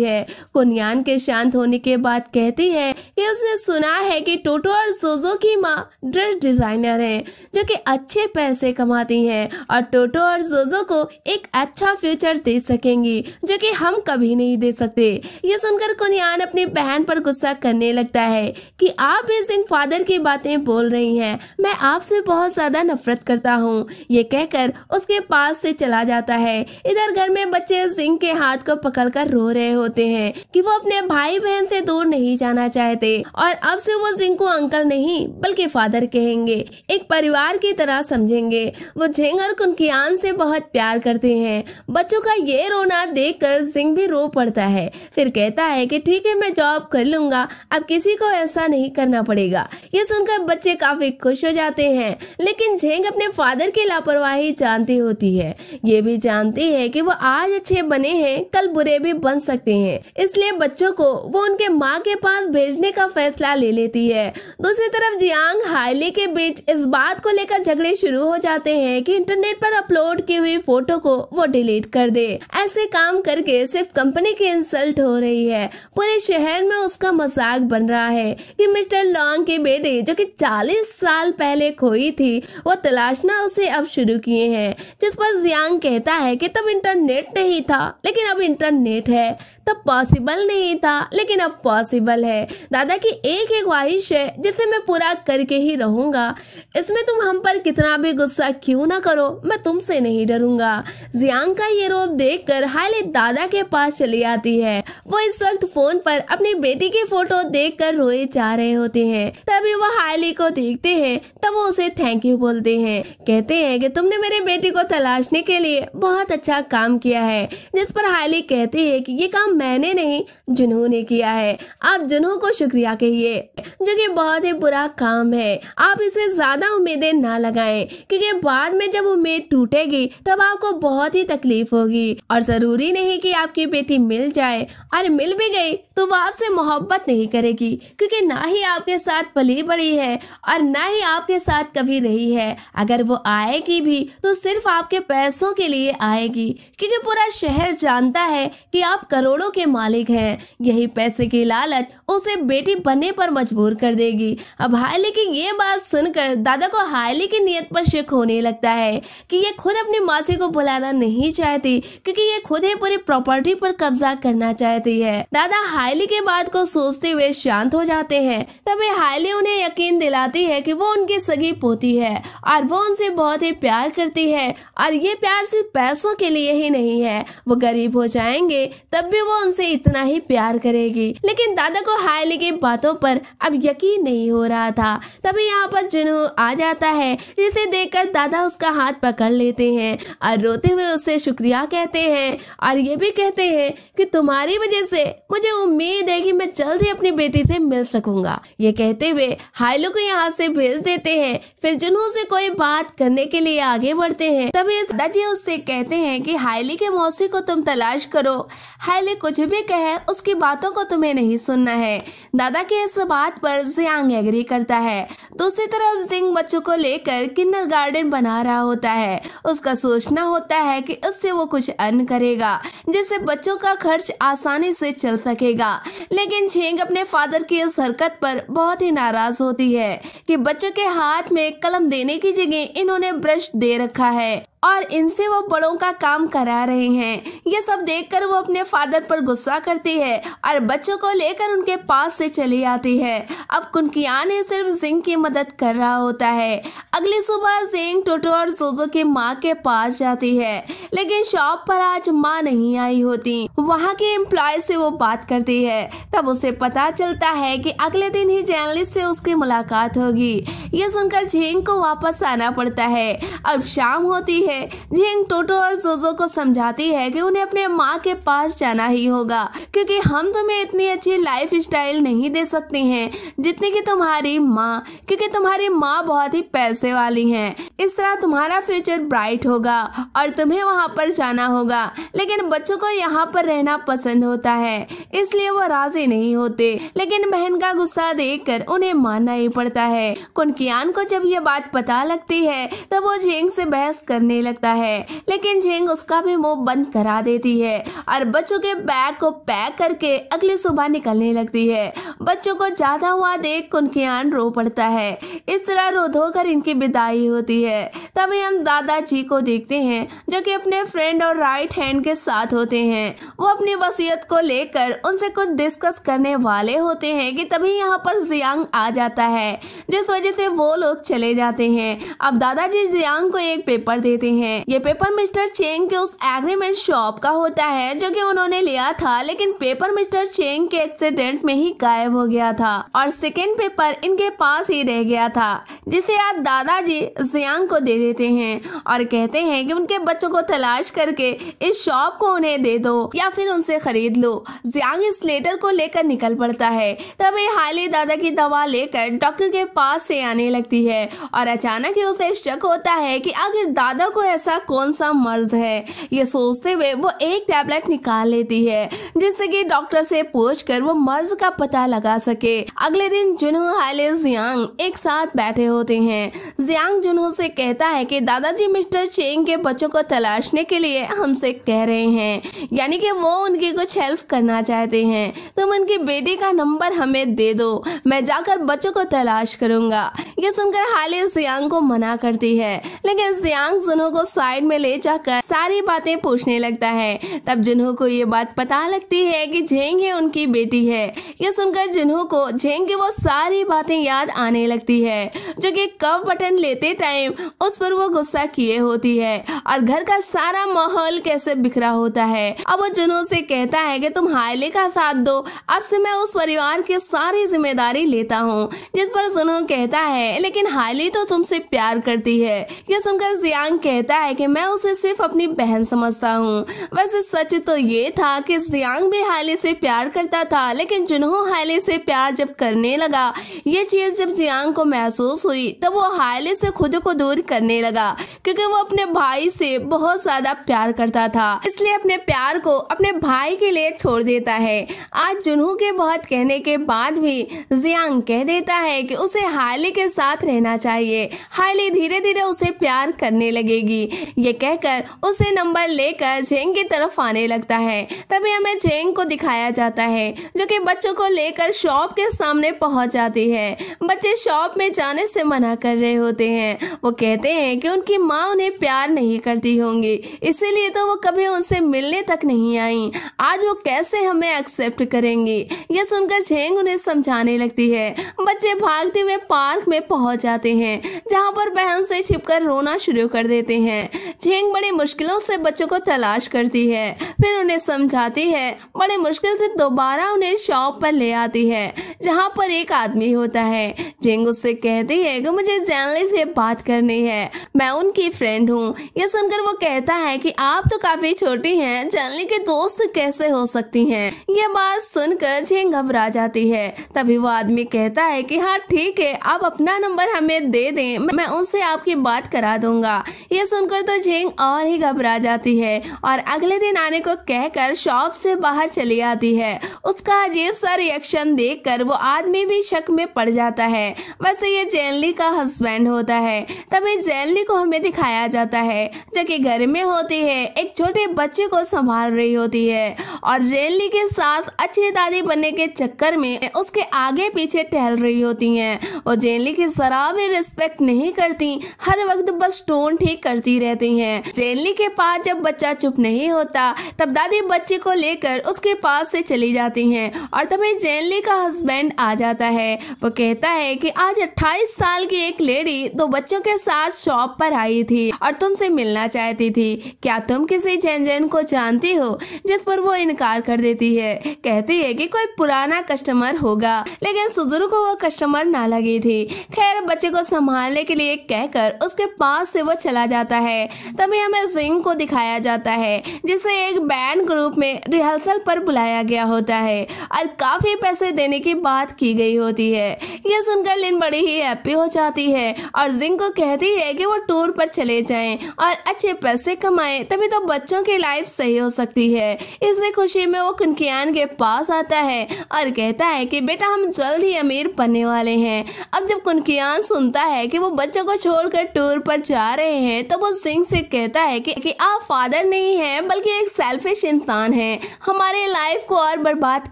Speaker 1: है। कुनयान के शांत होने के बाद कहती है कि उसने सुना है कि टोटो और जोजो की माँ ड्रेस डिजाइनर है जो कि अच्छे पैसे कमाती हैं और टोटो और जोजो को एक अच्छा फ्यूचर दे सकेंगी जो कि हम कभी नहीं दे सकते। ये सुनकर कुनयान अपनी बहन पर गुस्सा करने लगता है कि आप भी जिंग फादर की बातें बोल रही हैं, मैं आपसे बहुत ज्यादा नफरत करता हूँ। ये कहकर उसके पास से चला जाता है। इधर घर में बच्चे जिंग के हाथ को पकड़कर रो रहे होते हैं कि वो अपने भाई बहन से दूर नहीं जाना चाहते और अब से वो जिंग को अंकल नहीं बल्कि फादर कहेंगे, एक परिवार की तरह समझेंगे। वो जिंग और कुनकियान से बहुत प्यार करते हैं। बच्चों का ये रोना देखकर जिंग भी रो पड़ता है। फिर कहता है कि ठीक है मैं जॉब कर लूंगा, अब किसी को ऐसा नहीं करना पड़ेगा। ये सुनकर बच्चे काफी खुश हो जाते हैं, लेकिन जिंग अपने फादर की लापरवाही जानती होती है। ये भी जानती है कि वो आज अच्छे बने हैं कल बुरे भी बन सकते हैं, इसलिए बच्चों को वो उनके माँ के पास भेजने का फैसला ले लेती है। दूसरी तरफ जियांग हाइली के बीच इस बात को लेकर झगड़े शुरू हो जाते हैं कि इंटरनेट पर अपलोड की हुई फोटो को वो डिलीट कर दे। ऐसे काम करके सिर्फ कंपनी की इंसल्ट हो रही है, पूरे शहर में उसका मजाक बन रहा है कि मिस्टर लॉन्ग की बेटी जो कि 40 साल पहले खोई थी वो तलाशना उसे अब शुरू किए हैं। जिस पर जियांग कहता है कि तब इंटरनेट नहीं था लेकिन अब इंटरनेट है, तब पॉसिबल नहीं था लेकिन अब पॉसिबल है। दादा की एक ख्वाहिश है जिसे मैं पूरा करके ही रहूंगा, इसमें तुम हम पर कितना भी गुस्सा क्यों ना करो, मैं तुमसे नहीं डरूंगा। जियांग का ये रोब देखकर हाइली दादा के पास चली आती है। वो इस वक्त फोन पर अपनी बेटी की फोटो देखकर रोए जा रहे होते हैं। तभी वो हाइली को देखते हैं, तब वो उसे थैंक यू बोलते हैं, कहते हैं कि तुमने मेरी बेटी को तलाशने के लिए बहुत अच्छा काम किया है। जिस पर हाइली कहती है कि ये काम मैंने नहीं जुनू ने किया है, आप जुनू को शुक्रिया कहिए, जो कि बहुत ही बुरा काम है। आप इसे ज्यादा उम्मीदें ना लगाएं क्योंकि बाद में जब उम्मीद टूटेगी तब आपको बहुत ही तकलीफ होगी। और जरूरी नहीं कि आपकी बेटी मिल जाए, और मिल भी गई तो वो आपसे मोहब्बत नहीं करेगी क्योंकि ना ही आपके साथ पली बड़ी है और ना ही आपके साथ कभी रही है। अगर वो आएगी भी तो सिर्फ आपके पैसों के लिए आएगी क्योंकि पूरा शहर जानता है कि आप करोड़ों के मालिक हैं। यही पैसे की लालच उसे बेटी बनने पर मजबूर कर देगी। अब हाइली की ये ये बात सुनकर दादा को हाइली की नीयत पर शक होने लगता है कि ये खुद अपनी मासी को बुलाना नहीं चाहती, क्योंकि ये खुद ही पूरी प्रॉपर्टी पर कब्जा करना चाहती है। दादा हाइली के बात को सोचते हुए शांत हो जाते हैं। तभी हाइली उन्हें यकीन दिलाती है कि वो उनकी सगी पोती है और वो उनसे बहुत ही प्यार करती है, और ये प्यार सिर्फ पैसों के लिए ही नहीं है। वो गरीब हो जाएंगे तब भी वो उनसे इतना ही प्यार करेगी। लेकिन दादा को हाइली की बातों पर अब यकीन नहीं हो रहा था। तभी यहाँ पर जुनहो आ जाता है, जिसे देखकर दादा उसका हाथ पकड़ लेते हैं और रोते हुए उससे शुक्रिया कहते हैं और ये भी कहते हैं कि तुम्हारी वजह से मुझे उम्मीद है कि मैं जल्द ही अपनी बेटी से मिल सकूंगा। ये कहते हुए हाइली को यहाँ से भेज देते हैं। फिर जुनहो से कोई बात करने के लिए आगे बढ़ते हैं। तभी दादाजी उससे कहते हैं कि हाइली के मौसी को तुम तलाश करो, हाइली कुछ भी कहे उसकी बातों को तुम्हें नहीं सुनना है। दादा की इस बात पर जियांग एग्री करता है। दूसरी तरफ जिंग बच्चों को लेकर किंडरगार्टन बना रहा होता है। उसका सोचना होता है कि उससे वो कुछ अर्न करेगा जिससे बच्चों का खर्च आसानी से चल सकेगा। लेकिन झेंग अपने फादर की इस हरकत पर बहुत ही नाराज होती है कि बच्चों के हाथ में कलम देने की जगह इन्होंने ब्रश दे रखा है और इनसे वो बड़ों का काम करा रहे हैं। ये सब देखकर वो अपने फादर पर गुस्सा करती है और बच्चों को लेकर उनके पास से चली आती है। अब कुनकियान सिर्फ जिंग की मदद कर रहा होता है। अगली सुबह जिंग टोटो और जोजो की माँ के पास जाती है, लेकिन शॉप पर आज माँ नहीं आई होती। वहाँ के एम्प्लॉय से वो बात करती है। तब उसे पता चलता है कि अगले दिन ही जर्नलिस्ट से उसकी मुलाकात होगी। ये सुनकर झेंग को वापस आना पड़ता है। अब शाम होती है। झेंग टोटो और जोजो को समझाती है कि उन्हें अपने माँ के पास जाना ही होगा, क्योंकि हम तुम्हें इतनी अच्छी लाइफ स्टाइल नहीं दे सकते हैं जितनी कि तुम्हारी माँ, क्योंकि तुम्हारी माँ बहुत ही पैसे वाली हैं। इस तरह तुम्हारा फ्यूचर ब्राइट होगा और तुम्हें वहाँ पर जाना होगा। लेकिन बच्चों को यहाँ पर रहना पसंद होता है, इसलिए वो राजी नहीं होते। लेकिन बहन का गुस्सा देखकर उन्हें मानना ही पड़ता है। कुनकियान को जब ये बात पता लगती है तब वो झेंग से बहस करने लगता है, लेकिन झेंग उसका भी मुंह बंद करा देती है और बच्चों के बैग को पैक करके अगली सुबह निकलने लगती है। बच्चों को जाता हुआ देख कुनकियान रो पड़ता है। इस तरह रो धो कर इनकी विदाई होती है। तभी हम दादाजी को देखते हैं जो कि अपने फ्रेंड और राइट हैंड के साथ होते हैं। वो अपनी वसीयत को लेकर उनसे कुछ डिस्कस करने वाले होते हैं कि तभी यहाँ पर जियांग आ जाता है, जिस वजह से वो लोग चले जाते हैं। अब दादाजी जियांग को एक पेपर देते हैं। ये पेपर मिस्टर चेंग के उस एग्रीमेंट शॉप का होता है जो कि उन्होंने लिया था, लेकिन पेपर मिस्टर चेंग के एक्सीडेंट में ही गायब हो गया था और सेकेंड पेपर इनके पास ही रह गया था, जिसे आज दादाजी जियांग को दे देते हैं और कहते हैं कि उनके बच्चों को तलाश करके इस शॉप को उन्हें दे दो या फिर उनसे खरीद लो। जियांग इस लेटर को लेकर निकल पड़ता है। तभी हाइली दादा की दवा लेकर डॉक्टर के पास से आने लगती है और अचानक ही उसे शक होता है कि आखिर दादा को ऐसा कौन सा मर्ज है। ये सोचते हुए वो एक टैबलेट निकाल लेती है जिससे कि डॉक्टर से पूछकर वो मर्ज का पता लगा सके। अगले दिन जुनहो, हाइली, जियांग एक साथ बैठे होते हैं। जियांग जुनहो से कहता है कि दादाजी मिस्टर चेंग के बच्चों को तलाशने के लिए हमसे कह रहे हैं, यानी कि वो उनकी कुछ हेल्प करना चाहते हैं। तुम उनकी बेटी का नंबर हमें दे दो, मैं जाकर बच्चों को तलाश करूंगा। ये सुनकर हाइली जियांग को मना करती है, लेकिन जियांग जुनहो को साइड में ले जाकर सारी बातें पूछने लगता है। तब जुनहो को ये बात पता लगती है कि झेंग ही उनकी बेटी है। ये सुनकर जुनहो को झेंग की वो सारी बातें याद आने लगती है जो कि कफ बटन लेते टाइम उस पर वो गुस्सा किए होती है और घर का सारा माहौल कैसे बिखरा होता है। अब वो जुनहो से कहता है कि तुम हाइली का साथ दो, अब से मैं उस परिवार की सारी जिम्मेदारी लेता हूँ। जिस पर जुनहो कहता है लेकिन हाइली तो तुमसे प्यार करती है। ये सुनकर जियांग कहता है कि मैं उसे सिर्फ अपनी बहन समझता हूँ। वैसे सच तो ये था कि जियांग भी हाइली से प्यार करता था, लेकिन जुनहो हाइली से प्यार जब करने लगा, ये चीज जब जियांग को महसूस हुई तब वो हाइली से खुद को दूर करने लगा, क्योंकि वो अपने भाई से बहुत ज्यादा प्यार करता था, इसलिए अपने प्यार को अपने भाई के लिए छोड़ देता है। आज जुनहो के बहुत कहने के बाद भी जियांग कह देता है कि उसे हाइली के साथ रहना चाहिए। हाइली धीरे धीरे उसे प्यार करने लगेगी। ये कहकर उसे नंबर लेकर जेंग की तरफ आने लगता है। तभी हमें जेंग को दिखाया जाता है जो कि बच्चों को लेकर शॉप के सामने पहुंच जाती है। बच्चे शॉप में जाने से मना कर रहे होते हैं। वो कहते हैं कि उनकी माँ उन्हें प्यार नहीं करती होंगी, इसीलिए तो वो कभी उनसे मिलने तक नहीं आई। आज वो कैसे हमें एक्सेप्ट करेंगी। ये सुनकर जेंग उन्हें समझाने लगती है। बच्चे भागते हुए पार्क में पहुंच जाते हैं जहां पर बहन से छिपकर रोना शुरू कर देते हैं। जेंग बड़ी मुश्किलों से बच्चों को तलाश करती है, फिर उन्हें समझाती है। बड़ी मुश्किल से दोबारा उन्हें शॉप पर ले आती है जहां पर एक आदमी होता है। जेंग उससे कहती है कि मुझे जैनली से बात करनी है, मैं उनकी फ्रेंड हूँ। यह सुनकर वो कहता है कि आप तो काफी छोटी हैं, जैनली की दोस्त कैसे हो सकती हैं। यह बात सुनकर जेंग घबरा जाती है। तभी वो आदमी कहता है कि हाँ ठीक है, आप अपना नंबर हमें दे दें, मैं उनसे आपकी बात करा दूंगा। यह सुनकर तो जेंग और ही घबरा जाती है और अगले दिन आने को कहकर शॉप से बाहर चली आती है। उसका अजीब सा रिएक्शन देखकर वो आदमी भी शक में पड़ जाता है। वैसे ये जेनली का हस्बैंड होता है। तभी जेनली को हमें दिखाया जाता है जो कि घर में होती है, एक छोटे बच्चे को संभाल रही होती है और जेनली के साथ अच्छी दादी बनने के चक्कर में उसके आगे पीछे टहल रही होती हैं। वो जेनली की जरा भी रिस्पेक्ट नहीं करती, हर वक्त बस टोन ठीक करती रहती हैं। जेनली के पास जब बच्चा चुप नहीं होता तब दादी बच्चे को लेकर उसके पास से चली जाती हैं और तभी जेनली का हस्बैंड आ जाता है। वो कहता है कि आज 28 साल की एक लेडी 2 बच्चों के साथ शॉप पर आई थी और तुमसे मिलना चाहती थी, क्या तुम किसी जेन को जानती हो। जिस पर वो इनकार कर देती है, कहती है कि कोई पुराना कस्टमर होगा, लेकिन सुजुरू को वो कस्टमर ना लगी थी। खैर बच्चे को संभालने के लिए कहकर उसके पास से वो चला जाता है। तभी हमें जिंग को दिखाया जाता है जिसे एक बैंड ग्रुप में रिहर्सल पर बुलाया गया होता है और काफी पैसे देने की बात की गई होती है। यह सुनकर लिन बड़ी ही हैप्पी हो जाती है और जिंग को कहती है कि वो टूर पर चले जाएं और अच्छे पैसे कमाएं, तभी तो बच्चों की लाइफ सही हो सकती है। इससे खुशी में वो कुनकियान के पास आता है और कहता है कि बेटा हम जल्द ही अमीर बनने वाले हैं। अब जब कुनकियान सुनता है कि वो बच्चों को छोड़कर टूर पर जा रहे हैं तो वो जिंग से कहता है कि आप फादर नहीं हैं बल्कि एक सेल्फिश इंसान हैं, हमारे लाइफ को और बर्बाद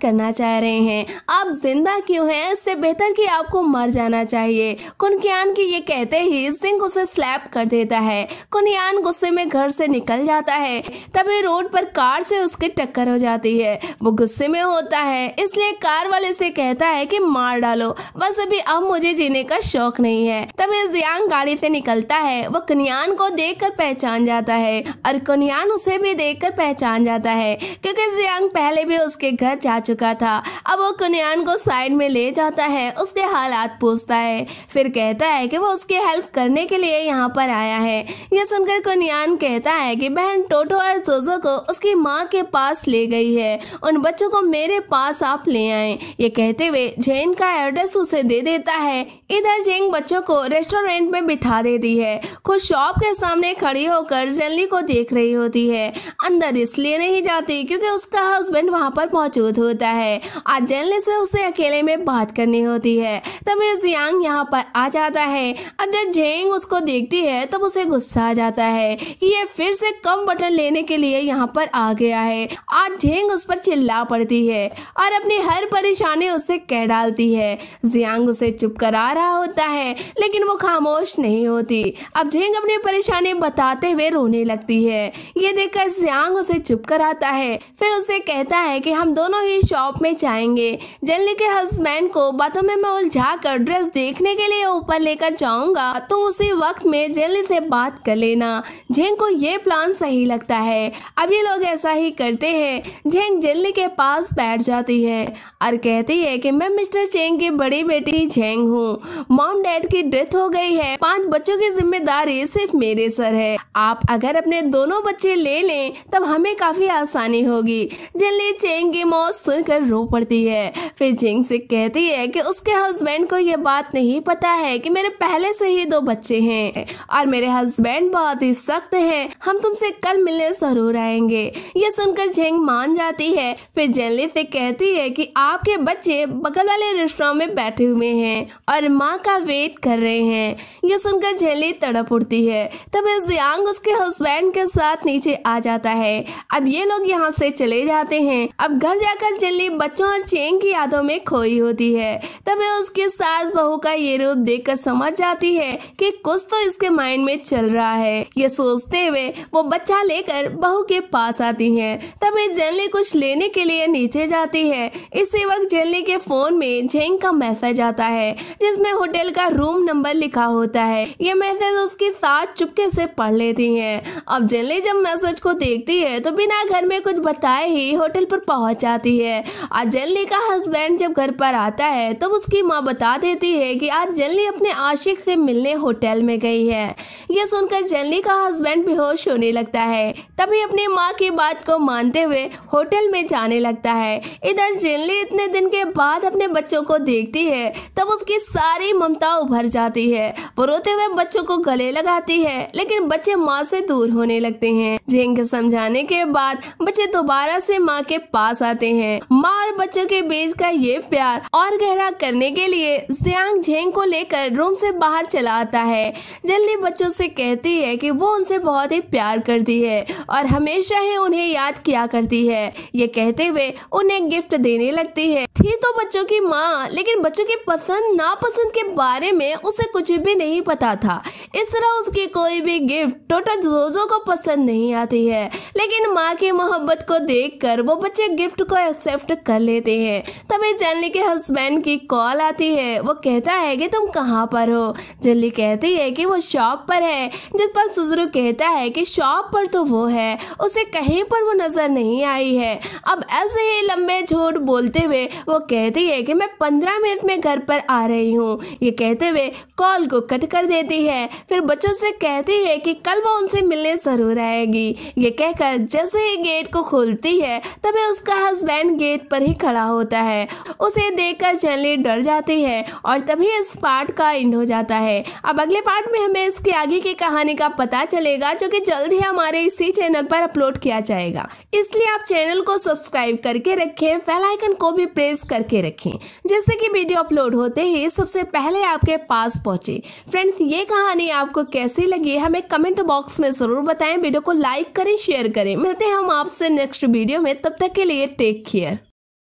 Speaker 1: करना चाह रहे हैं। आप जिंदा क्यों हैं, इससे बेहतर कि आपको मर जाना चाहिए। कुनकियान की ये कहते ही जिंग उसे स्लैप कर देता है। कुनकियान गुस्से में घर से निकल जाता है। तभी रोड पर कार से उसकी टक्कर हो जाती है। वो गुस्से में होता है, इसलिए कार वाले से कहता है कि मार डालो, बस अभी अब मुझे जीने का शौक नहीं है। तभी जियांग गाड़ी से निकलता है। वो कुनकियान को देखकर पहचान जाता है और कुनकियान उसे भी देखकर पहचान जाता है क्योंकि जियांग पहले भी उसके घर जा चुका था। अब वो कुनकियान को साइड में ले जाता है, उसके हालात पूछता है, फिर कहता है कि वो उसकी हेल्प करने के लिए यहाँ पर आया है। यह सुनकर कुनकियान कहता है कि बहन टोटो और जोजो को उसकी माँ के पास ले गई है, उन बच्चों को मेरे पास आप ले आए। ये कहते हुए जेन का एड्रेस उसे दे देता है। इधर जेंग बच्चों को रेस्टोरेंट में बिठा देती है। खुद शॉप के सामने खड़ी होकर जेनली को देख रही होती है। अंदर इसलिए नहीं जाती क्योंकि उसका हस्बैंड वहाँ पर मौजूद होता है। आज जेनली से उसे अकेले में बात करनी होती है। तभी जियांग यहाँ पर आ जाता है। अब जब जेंग उसको देखती है तब उसे गुस्सा आ जाता है। ये फिर से कम बटन लेने के लिए यहाँ पर आ गया है। आज जेंग उस पर चिल्ला पड़ती है और अपनी हर परेशानी उससे कह डालती है। जियांग उसे चुप करा रहा होता है लेकिन वो खामोश नहीं होती। अब जेंग अपनी परेशानी बताते हुए रोने लगती है। ये देखकर जियांग उसे चुप कराता है, फिर उसे कहता है कि हम दोनों ही शॉप में जाएंगे। जेनली के हस्बैंड को बातों में मैं उलझा कर ड्रेस देखने के लिए ऊपर लेकर जाऊंगा, तो उसी वक्त में जेनली से बात कर लेना। जेंग को ये प्लान सही लगता है। अब ये लोग ऐसा ही करते हैं। जेंग जेनली के पास बैठ जाती है और कहती है कि मैं मिस्टर चेंग की बड़ी बेटी जेंग हूँ। मॉम डैड की डेथ हो गई है, 5 बच्चों की जिम्मेदारी सिर्फ मेरे सर है। आप अगर अपने दोनों बच्चे ले लें तब हमें काफी आसानी होगी। जेनली चेंग की मौत सुनकर रो पड़ती है। फिर जेंग से कहती है कि उसके हस्बैंड को ये बात नहीं पता है कि मेरे पहले से ही 2 बच्चे हैं और मेरे हस्बैंड बहुत ही सख्त हैं। हम तुमसे कल मिलने जरूर आएंगे। ये सुनकर जेंग मान जाती है। फिर जेनली से कहती है कि आपके बच्चे बगल वाले रेस्टोरेंट में बैठे हुए हैं और माँ का वेट कर रहे हैं। ये सुनकर जेनली तड़प उठती है। तब जियांग उसके हस्बैंड के साथ नीचे आ जाता है। अब ये लोग यहाँ से चले जाते हैं। अब घर जाकर जेनली बच्चों और चेंग की यादों में खोई होती है। तब उसके सास बहू का ये रूप देखकर समझ जाती है कि कुछ तो इसके माइंड में चल रहा है। ये सोचते हुए वो बच्चा लेकर बहू के पास आती है। तब जेनली कुछ लेने के लिए नीचे जाती है। इसी वक्त जेनली के फोन में झेंग का मैसेज आता है जिसमें होटल का रूम नंबर लिखा होता है। ये मैसेज उसके साथ चुपके से पढ़ लेती है। अब जेनली जब मैसेज को देखती है तो बिना घर में कुछ बताए ही होटल पर पहुंच जाती है। आज जेनली का हस्बैंड जब घर पर आता है तब उसकी माँ बता देती है कि आज जेनली अपने आशिक से मिलने होटल में गई है। यह सुनकर जेनली का हस्बैंड बेहोश होने लगता है। तभी अपनी माँ की बात को मानते हुए होटल में जाने लगता है। इधर जेनली इतने दिन के बाद अपने बच्चों को देखती है तब उसकी सारी ममता उभर जाती है। वो रोते हुए बच्चों को गले लगाती है लेकिन बच्चे माँ से दूर होने लगते हैं। झेंग के समझाने के बाद बच्चे दोबारा से माँ के पास आते हैं। माँ और बच्चों के बीच का ये प्यार और गहरा करने के लिए जियांग झेंग को लेकर रूम से बाहर चला आता है। जेनली बच्चों से कहती है कि वो उनसे बहुत ही प्यार करती है और हमेशा ही उन्हें याद किया करती है। ये कहते हुए उन्हें गिफ्ट देने लगती है। थी तो बच्चों की माँ, लेकिन बच्चों की पसंद नापसंद के बारे में उसे कुछ भी नहीं पता था। इस तरह उसकी कोई भी गिफ्ट टोटो जोजो को पसंद नहीं आती है, लेकिन माँ की मोहब्बत को देखकर वो बच्चे गिफ्ट को एक्सेप्ट कर लेते हैं। तभी जेनली के हस्बैंड की कॉल आती है। वो कहता है कि तुम कहाँ पर हो। जेनली कहती है कि वो शॉप पर है, जिस पर सुजुरु कहता है कि शॉप पर तो वो है, उसे कहीं पर वो नजर नहीं आई है। अब ऐसे ही लंबे झूठ बोलते हुए वो कहती है कि मैं 15 मिनट में घर पर आ रही हूँ। ये कहते हुए कॉल को कट कर देती है। फिर बच्चों से कहती है कि कल वो उनसे मिलने जरूर आएगी। ये कहकर जैसे ही गेट को खोलती है तभी उसका हस्बैंड गेट पर ही खड़ा होता है। उसे देखकर जेनली डर जाती है और तभी इस पार्ट का एंड हो जाता है। अब अगले पार्ट में हमें इसके आगे की कहानी का पता चलेगा, जो कि जल्द ही हमारे इसी चैनल पर अपलोड किया जाएगा। इसलिए आप चैनल को सब्सक्राइब करके रखें, बेल आइकन को भी प्रेस करके रखें, जिससे कि वीडियो अपलोड होते ही सबसे पहले आपके पास पहुंचे। फ्रेंड्स, ये कहानी आपको कैसी लगी हमें कमेंट बॉक्स में जरूर बताएं। वीडियो को लाइक करें, शेयर करें। मिलते हैं हम आपसे नेक्स्ट वीडियो में, तब तक के लिए टेक केयर।